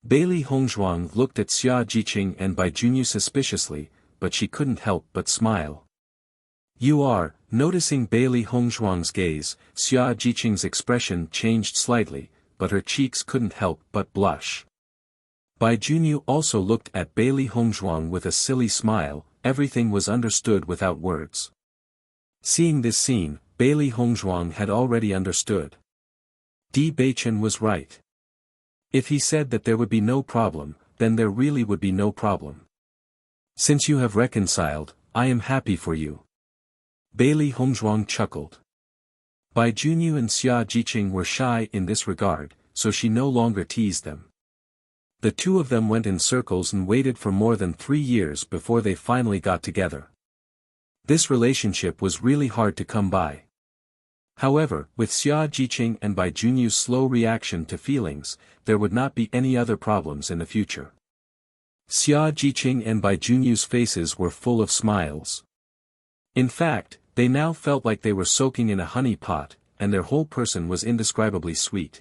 Bailey Hongzhuang looked at Xia Jiqing and Bai Junyu suspiciously, but she couldn't help but smile. "You are," noticing Bailey Hongzhuang's gaze, Xia Jiqing's expression changed slightly, but her cheeks couldn't help but blush. Bai Junyu also looked at Bailey Hongzhuang with a silly smile. Everything was understood without words. Seeing this scene, Bailey Hongzhuang had already understood. Di Beichen was right. If he said that there would be no problem, then there really would be no problem. "Since you have reconciled, I am happy for you." Bailey Hongzhuang chuckled. Bai Junyu and Xia Jiqing were shy in this regard, so she no longer teased them. The two of them went in circles and waited for more than 3 years before they finally got together. This relationship was really hard to come by. However, with Xia Jiqing and Bai Junyu's slow reaction to feelings, there would not be any other problems in the future. Xia Jiqing and Bai Junyu's faces were full of smiles. In fact, they now felt like they were soaking in a honey pot, and their whole person was indescribably sweet.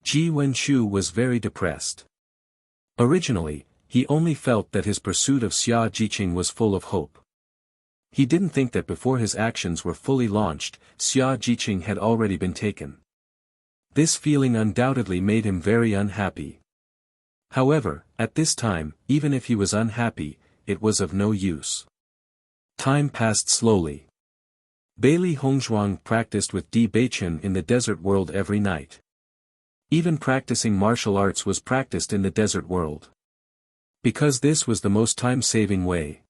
Ji Wenchu was very depressed. Originally, he only felt that his pursuit of Xia Jiqing was full of hope. He didn't think that before his actions were fully launched, Xia Jiqing had already been taken. This feeling undoubtedly made him very unhappy. However, at this time, even if he was unhappy, it was of no use. Time passed slowly. Bailey Hongzhuang practiced with Di Beichen in the desert world every night. Even practicing martial arts was practiced in the desert world. Because this was the most time-saving way.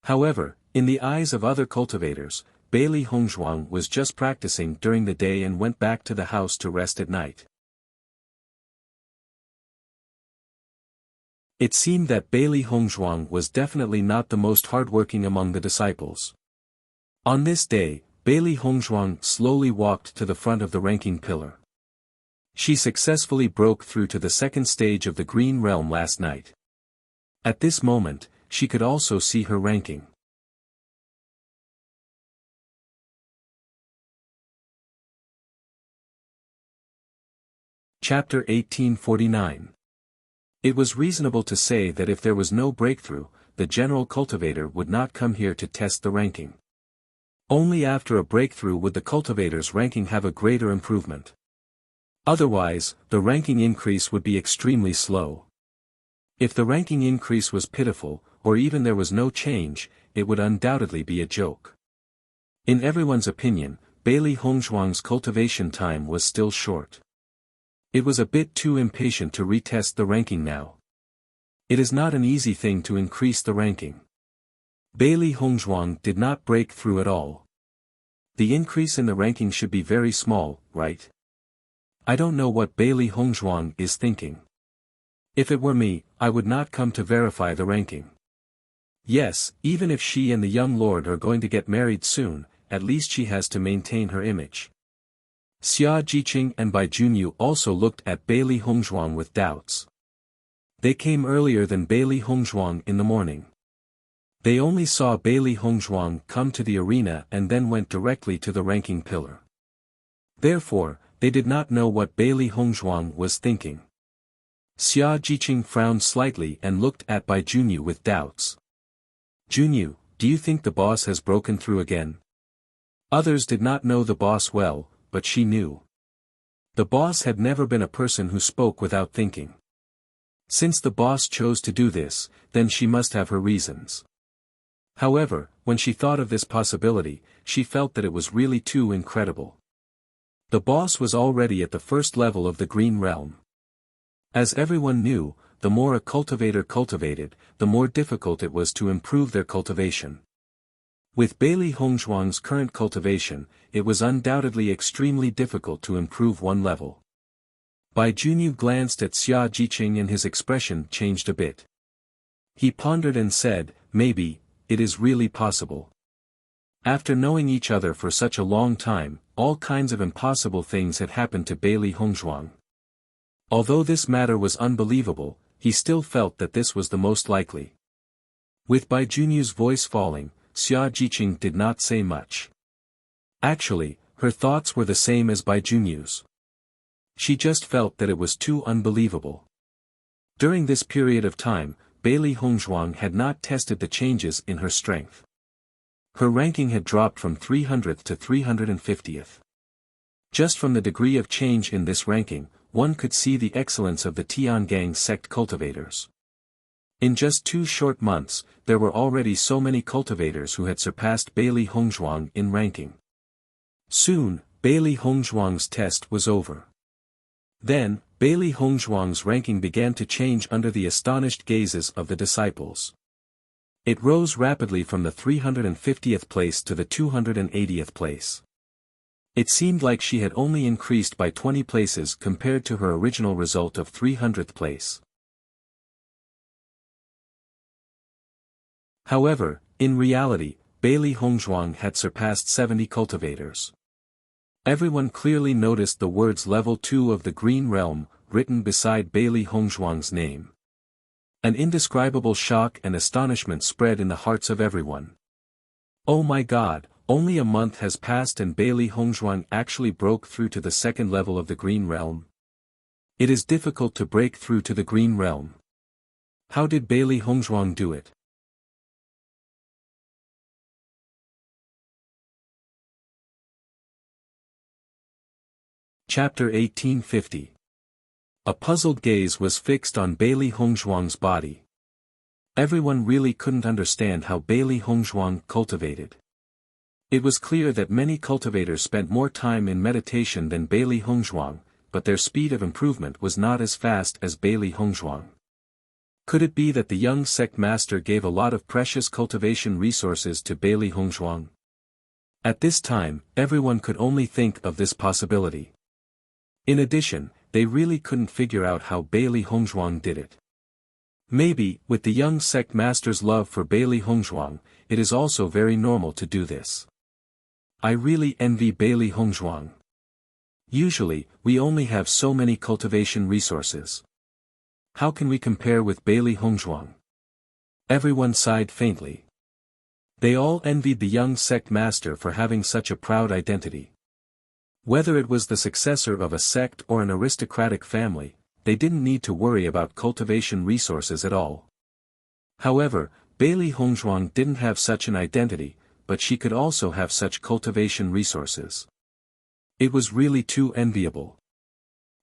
However, in the eyes of other cultivators, Bailey Hongzhuang was just practicing during the day and went back to the house to rest at night. It seemed that Bailey Hongzhuang was definitely not the most hardworking among the disciples. On this day, Bailey Hongzhuang slowly walked to the front of the ranking pillar. She successfully broke through to the second stage of the Green Realm last night. At this moment, she could also see her ranking. Chapter 1849. It was reasonable to say that if there was no breakthrough, the general cultivator would not come here to test the ranking. Only after a breakthrough would the cultivator's ranking have a greater improvement. Otherwise, the ranking increase would be extremely slow. If the ranking increase was pitiful, or even there was no change, it would undoubtedly be a joke. In everyone's opinion, Bailey Hongzhuang's cultivation time was still short. It was a bit too impatient to retest the ranking now. It is not an easy thing to increase the ranking. Bailey Hongzhuang did not break through at all. The increase in the ranking should be very small, right? I don't know what Bailey Hongzhuang is thinking. If it were me, I would not come to verify the ranking. Yes, even if she and the young lord are going to get married soon, at least she has to maintain her image. Xia Jiqing and Bai Junyu also looked at Bailey Hongzhuang with doubts. They came earlier than Bailey Hongzhuang in the morning. They only saw Bailey Hongzhuang come to the arena and then went directly to the ranking pillar. Therefore, they did not know what Bailey Hongzhuang was thinking. Xia Jiqing frowned slightly and looked at Bai Junyu with doubts. Junyu, do you think the boss has broken through again? Others did not know the boss well, but she knew. The boss had never been a person who spoke without thinking. Since the boss chose to do this, then she must have her reasons. However, when she thought of this possibility, she felt that it was really too incredible. The boss was already at the first level of the Green Realm. As everyone knew, the more a cultivator cultivated, the more difficult it was to improve their cultivation. With Bailey Hongzhuang's current cultivation, it was undoubtedly extremely difficult to improve one level. Bai Junyu glanced at Xia Jiqing and his expression changed a bit. He pondered and said, maybe, it is really possible. After knowing each other for such a long time, all kinds of impossible things had happened to Bailey Hongzhuang. Although this matter was unbelievable, he still felt that this was the most likely. With Bai Junyu's voice falling, Xia Jiqing did not say much. Actually, her thoughts were the same as Bai Junyu's. She just felt that it was too unbelievable. During this period of time, Bailey Hongzhuang had not tested the changes in her strength. Her ranking had dropped from 300th to 350th. Just from the degree of change in this ranking, one could see the excellence of the Tiangang sect cultivators. In just 2 short months, there were already so many cultivators who had surpassed Bailey Hongzhuang in ranking. Soon, Bailey Hongzhuang's test was over. Then, Bailey Hongzhuang's ranking began to change under the astonished gazes of the disciples. It rose rapidly from the 350th place to the 280th place. It seemed like she had only increased by 20 places compared to her original result of 300th place. However, in reality, Bailey Hongzhuang had surpassed 70 cultivators. Everyone clearly noticed the words Level 2 of the Green Realm, written beside Bailey Hongzhuang's name. An indescribable shock and astonishment spread in the hearts of everyone. Oh my god, only a month has passed and Bailey Hongzhuang actually broke through to the second level of the Green Realm. It is difficult to break through to the Green Realm. How did Bailey Hongzhuang do it? Chapter 1850. A puzzled gaze was fixed on Bailey Hongzhuang's body. Everyone really couldn't understand how Bailey Hongzhuang cultivated. It was clear that many cultivators spent more time in meditation than Bailey Hongzhuang, but their speed of improvement was not as fast as Bailey Hongzhuang. Could it be that the young sect master gave a lot of precious cultivation resources to Bailey Hongzhuang? At this time, everyone could only think of this possibility. In addition, they really couldn't figure out how Bailey Hongzhuang did it. Maybe, with the young sect master's love for Bailey Hongzhuang, it is also very normal to do this. I really envy Bailey Hongzhuang. Usually, we only have so many cultivation resources. How can we compare with Bailey Hongzhuang? Everyone sighed faintly. They all envied the young sect master for having such a proud identity. Whether it was the successor of a sect or an aristocratic family, they didn't need to worry about cultivation resources at all. However, Bailey Hongzhuang didn't have such an identity, but she could also have such cultivation resources. It was really too enviable.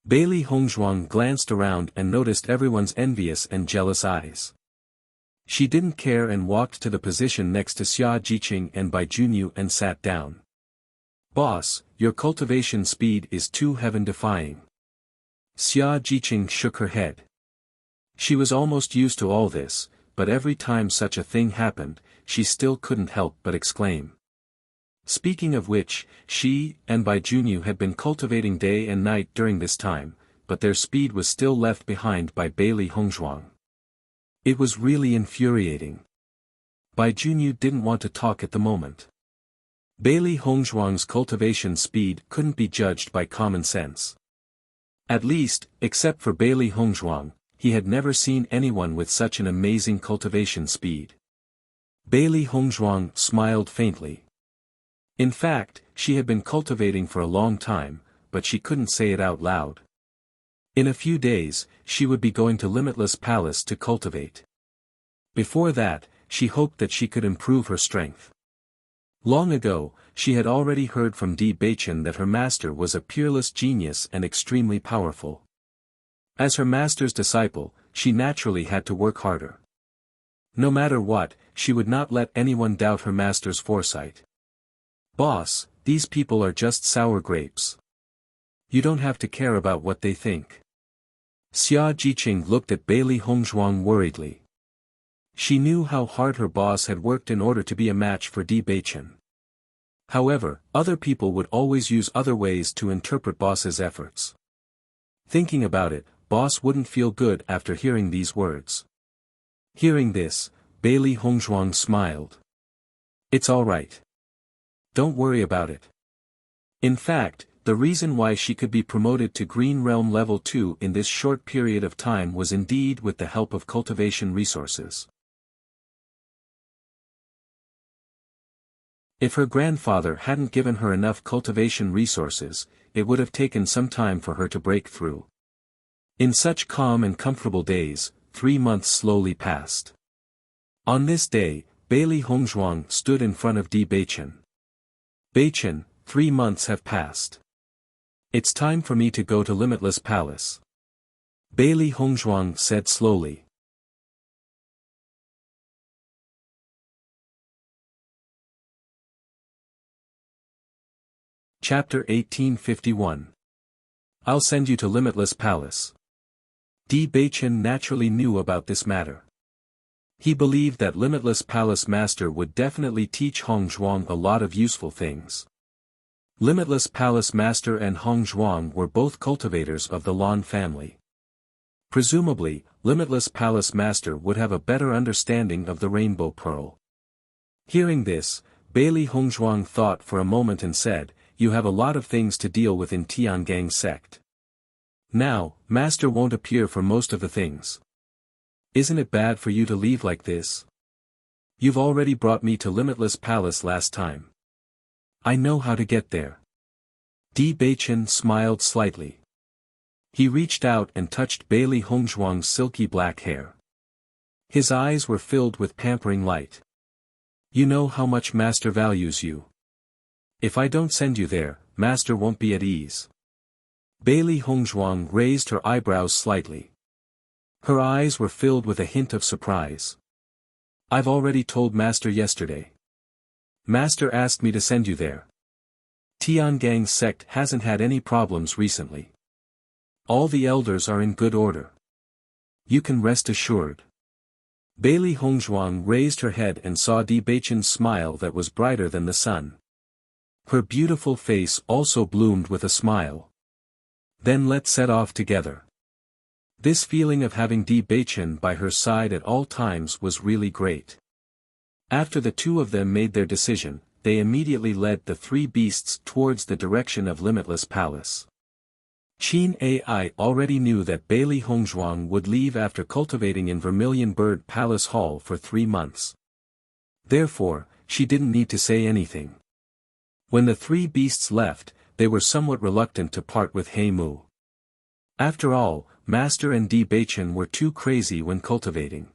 Bailey Hongzhuang glanced around and noticed everyone's envious and jealous eyes. She didn't care and walked to the position next to Xia Jiqing and Bai Junyu and sat down. Boss, your cultivation speed is too heaven-defying. Xia Jiqing shook her head. She was almost used to all this, but every time such a thing happened, she still couldn't help but exclaim. Speaking of which, she and Bai Junyu had been cultivating day and night during this time, but their speed was still left behind by Bailey Hongzhuang. It was really infuriating. Bai Junyu didn't want to talk at the moment. Bailey Hongzhuang's cultivation speed couldn't be judged by common sense. At least, except for Bailey Hongzhuang, he had never seen anyone with such an amazing cultivation speed. Bailey Hongzhuang smiled faintly. In fact, she had been cultivating for a long time, but she couldn't say it out loud. In a few days, she would be going to Limitless Palace to cultivate. Before that, she hoped that she could improve her strength. Long ago, she had already heard from Di Baichen that her master was a peerless genius and extremely powerful. As her master's disciple, she naturally had to work harder. No matter what, she would not let anyone doubt her master's foresight. Boss, these people are just sour grapes. You don't have to care about what they think. Xia Jiqing looked at Bailey Hongzhuang worriedly. She knew how hard her boss had worked in order to be a match for Di Baichen. However, other people would always use other ways to interpret boss's efforts. Thinking about it, boss wouldn't feel good after hearing these words. Hearing this, Bailey Hongzhuang smiled. It's all right. Don't worry about it. In fact, the reason why she could be promoted to Green Realm Level 2 in this short period of time was indeed with the help of cultivation resources. If her grandfather hadn't given her enough cultivation resources, it would have taken some time for her to break through. In such calm and comfortable days, 3 months slowly passed. On this day, Bailey Hongzhuang stood in front of Di Baichen. Baichen, 3 months have passed. It's time for me to go to Limitless Palace. Bailey Hongzhuang said slowly. Chapter 1851. I'll send you to Limitless Palace. Di Baichen naturally knew about this matter. He believed that Limitless Palace Master would definitely teach Hongzhuang a lot of useful things. Limitless Palace Master and Hongzhuang were both cultivators of the Lan family. Presumably, Limitless Palace Master would have a better understanding of the Rainbow Pearl. Hearing this, Bailey Hongzhuang thought for a moment and said, you have a lot of things to deal with in Tiangong sect. Now, Master won't appear for most of the things. Isn't it bad for you to leave like this? You've already brought me to Limitless Palace last time. I know how to get there. Di Beichen smiled slightly. He reached out and touched Bailey Hongzhuang's silky black hair. His eyes were filled with pampering light. You know how much Master values you. If I don't send you there, Master won't be at ease. Bailey Hongzhuang raised her eyebrows slightly. Her eyes were filled with a hint of surprise. I've already told Master yesterday. Master asked me to send you there. Tiangong sect hasn't had any problems recently. All the elders are in good order. You can rest assured. Bailey Hongzhuang raised her head and saw Di Beichen's smile that was brighter than the sun. Her beautiful face also bloomed with a smile. Then let's set off together. This feeling of having Di Beichen by her side at all times was really great. After the two of them made their decision, they immediately led the three beasts towards the direction of Limitless Palace. Qin Ai already knew that Bailey Hongzhuang would leave after cultivating in Vermilion Bird Palace Hall for 3 months. Therefore, she didn't need to say anything. When the three beasts left, they were somewhat reluctant to part with He Mu. After all, Master and Di Beichen were too crazy when cultivating.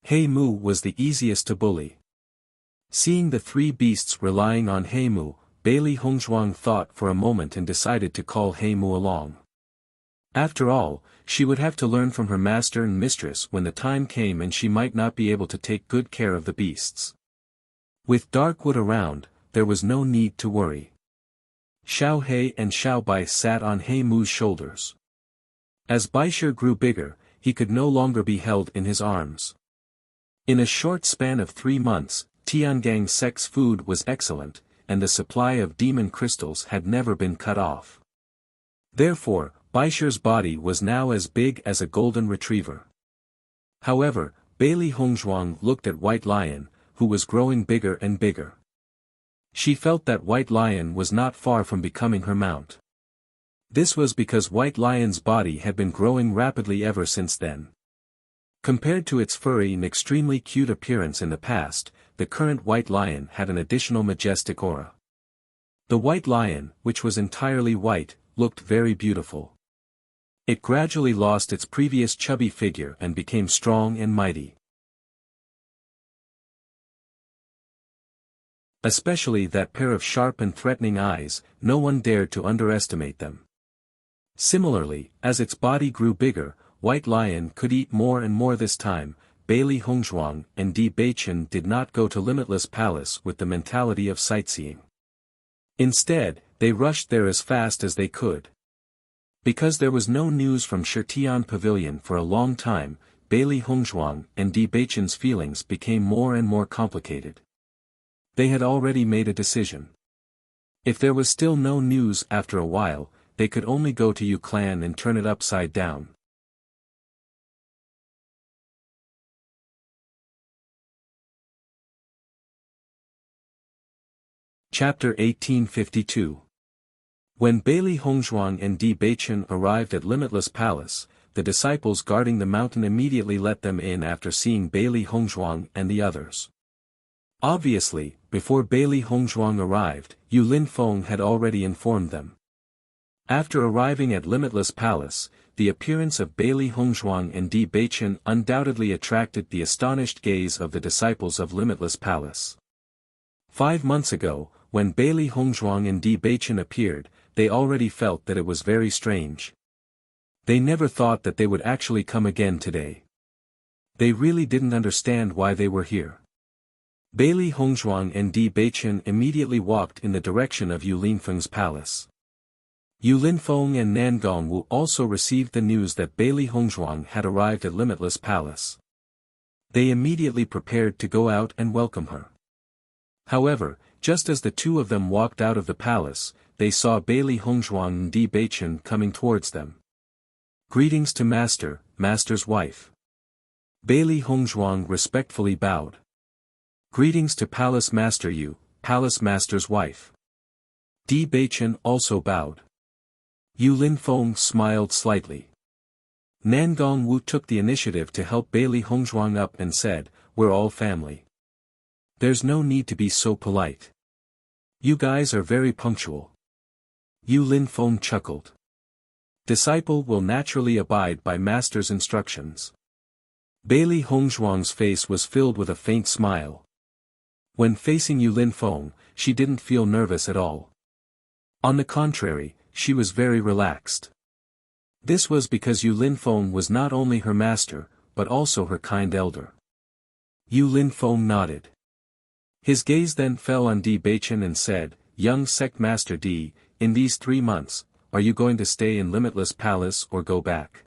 He Mu was the easiest to bully. Seeing the three beasts relying on He Mu, Bailey Hongzhuang thought for a moment and decided to call He Mu along. After all, she would have to learn from her master and mistress when the time came, and she might not be able to take good care of the beasts. With Darkwood around, there was no need to worry. Xiao He and Xiao Bai sat on He Mu's shoulders. As Baisher grew bigger, he could no longer be held in his arms. In a short span of 3 months, Tiangong sect's food was excellent, and the supply of demon crystals had never been cut off. Therefore, Baisher's body was now as big as a golden retriever. However, Bailey Hongzhuang looked at White Lion, who was growing bigger and bigger. She felt that White Lion was not far from becoming her mount. This was because White Lion's body had been growing rapidly ever since then. Compared to its furry and extremely cute appearance in the past, the current White Lion had an additional majestic aura. The White Lion, which was entirely white, looked very beautiful. It gradually lost its previous chubby figure and became strong and mighty. Especially that pair of sharp and threatening eyes, no one dared to underestimate them. Similarly, as its body grew bigger, White Lion could eat more and more. This time, Bailey Hongzhuang and Di Beichen did not go to Limitless Palace with the mentality of sightseeing. Instead, they rushed there as fast as they could. Because there was no news from Shirtian Pavilion for a long time, Bailey Hongzhuang and Di Beichen's feelings became more and more complicated. They had already made a decision. If there was still no news after a while, they could only go to Yu Clan and turn it upside down. Chapter 1852. When Bailey Hongzhuang and Di Beichen arrived at Limitless Palace, the disciples guarding the mountain immediately let them in after seeing Bailey Hongzhuang and the others. Obviously, before Bailey Hongzhuang arrived, Yu Linfeng had already informed them. After arriving at Limitless Palace, the appearance of Bailey Hongzhuang and Di Beichen undoubtedly attracted the astonished gaze of the disciples of Limitless Palace. 5 months ago, when Bailey Hongzhuang and Di Beichen appeared, they already felt that it was very strange. They never thought that they would actually come again today. They really didn't understand why they were here. Bailey Hongzhuang and Di Beichen immediately walked in the direction of Yu Linfeng's palace. Yu Linfeng and Nangong Wu also received the news that Bailey Hongzhuang had arrived at Limitless Palace. They immediately prepared to go out and welcome her. However, just as the two of them walked out of the palace, they saw Bailey Hongzhuang and Di Beichen coming towards them. Greetings to Master, Master's wife. Bailey Hongzhuang respectfully bowed. Greetings to Palace Master Yu, Palace Master's wife. Di Beichen also bowed. Yu Linfeng smiled slightly. Nangong Wu took the initiative to help Bailey Hongzhuang up and said, "We're all family. There's no need to be so polite. You guys are very punctual." Yu Linfeng chuckled. Disciple will naturally abide by master's instructions. Bailey Hongzhuang's face was filled with a faint smile. When facing Yu Linfeng, she didn't feel nervous at all. On the contrary, she was very relaxed. This was because Yu Linfeng was not only her master, but also her kind elder. Yu Linfeng nodded. His gaze then fell on Di Beichen and said, "Young sect master Di, in these 3 months, are you going to stay in Limitless Palace or go back?"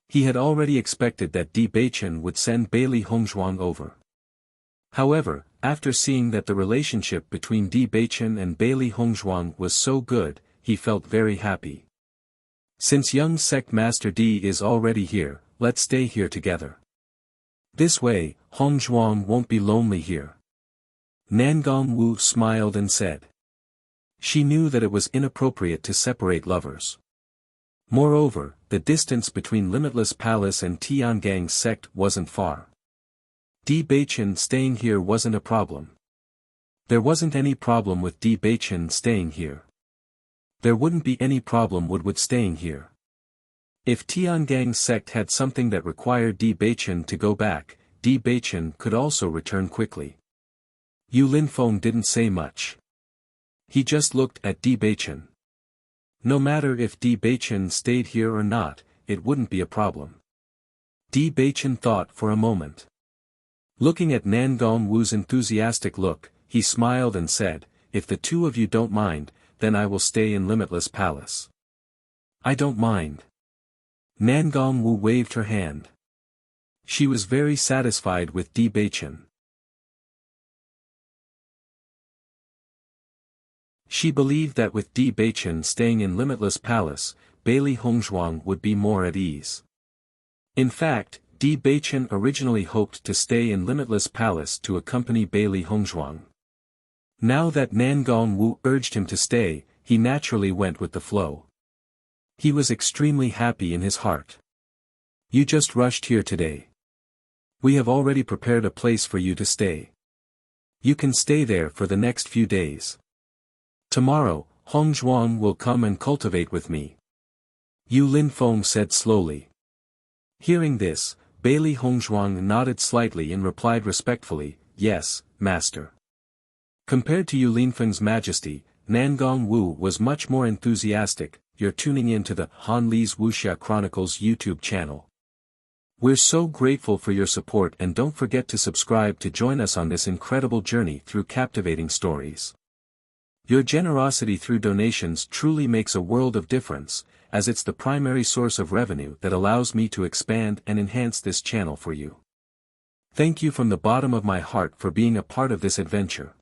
He had already expected that Di Beichen would send Bailey Hongzhuang over. However, after seeing that the relationship between Di Beichen and Bailey Hongzhuang was so good, he felt very happy. Since young sect master Di is already here, let's stay here together. This way, Hongzhuang won't be lonely here. Nangong Wu smiled and said. She knew that it was inappropriate to separate lovers. Moreover, the distance between Limitless Palace and Tiangang's sect wasn't far. Di Beichen staying here wasn't a problem. There wasn't any problem with Di Beichen staying here. There wouldn't be any problem with staying here. If Tiangang's sect had something that required Di Beichen to go back, Di Beichen could also return quickly. Yu Linfeng didn't say much. He just looked at Di Beichen. No matter if Di Beichen stayed here or not, it wouldn't be a problem. Di Beichen thought for a moment. Looking at Nangong Wu's enthusiastic look, he smiled and said, "If the two of you don't mind, then I will stay in Limitless Palace." "I don't mind." Nangong Wu waved her hand. She was very satisfied with Di Beichen. She believed that with Di Beichen staying in Limitless Palace, Bailey Hongzhuang would be more at ease. In fact, Di Beichen originally hoped to stay in Limitless Palace to accompany Bailey Hongzhuang. Now that Nangong Wu urged him to stay, he naturally went with the flow. He was extremely happy in his heart. "You just rushed here today. We have already prepared a place for you to stay. You can stay there for the next few days. Tomorrow, Hongzhuang will come and cultivate with me." Yu Linfeng said slowly. Hearing this, Bailey Hongzhuang nodded slightly and replied respectfully, "Yes, master." Compared to Yu Linfeng's majesty, Nangong Wu was much more enthusiastic. You're tuning in to the Han Li's Wuxia Chronicles YouTube channel. We're so grateful for your support, and don't forget to subscribe to join us on this incredible journey through captivating stories. Your generosity through donations truly makes a world of difference, as it's the primary source of revenue that allows me to expand and enhance this channel for you. Thank you from the bottom of my heart for being a part of this adventure.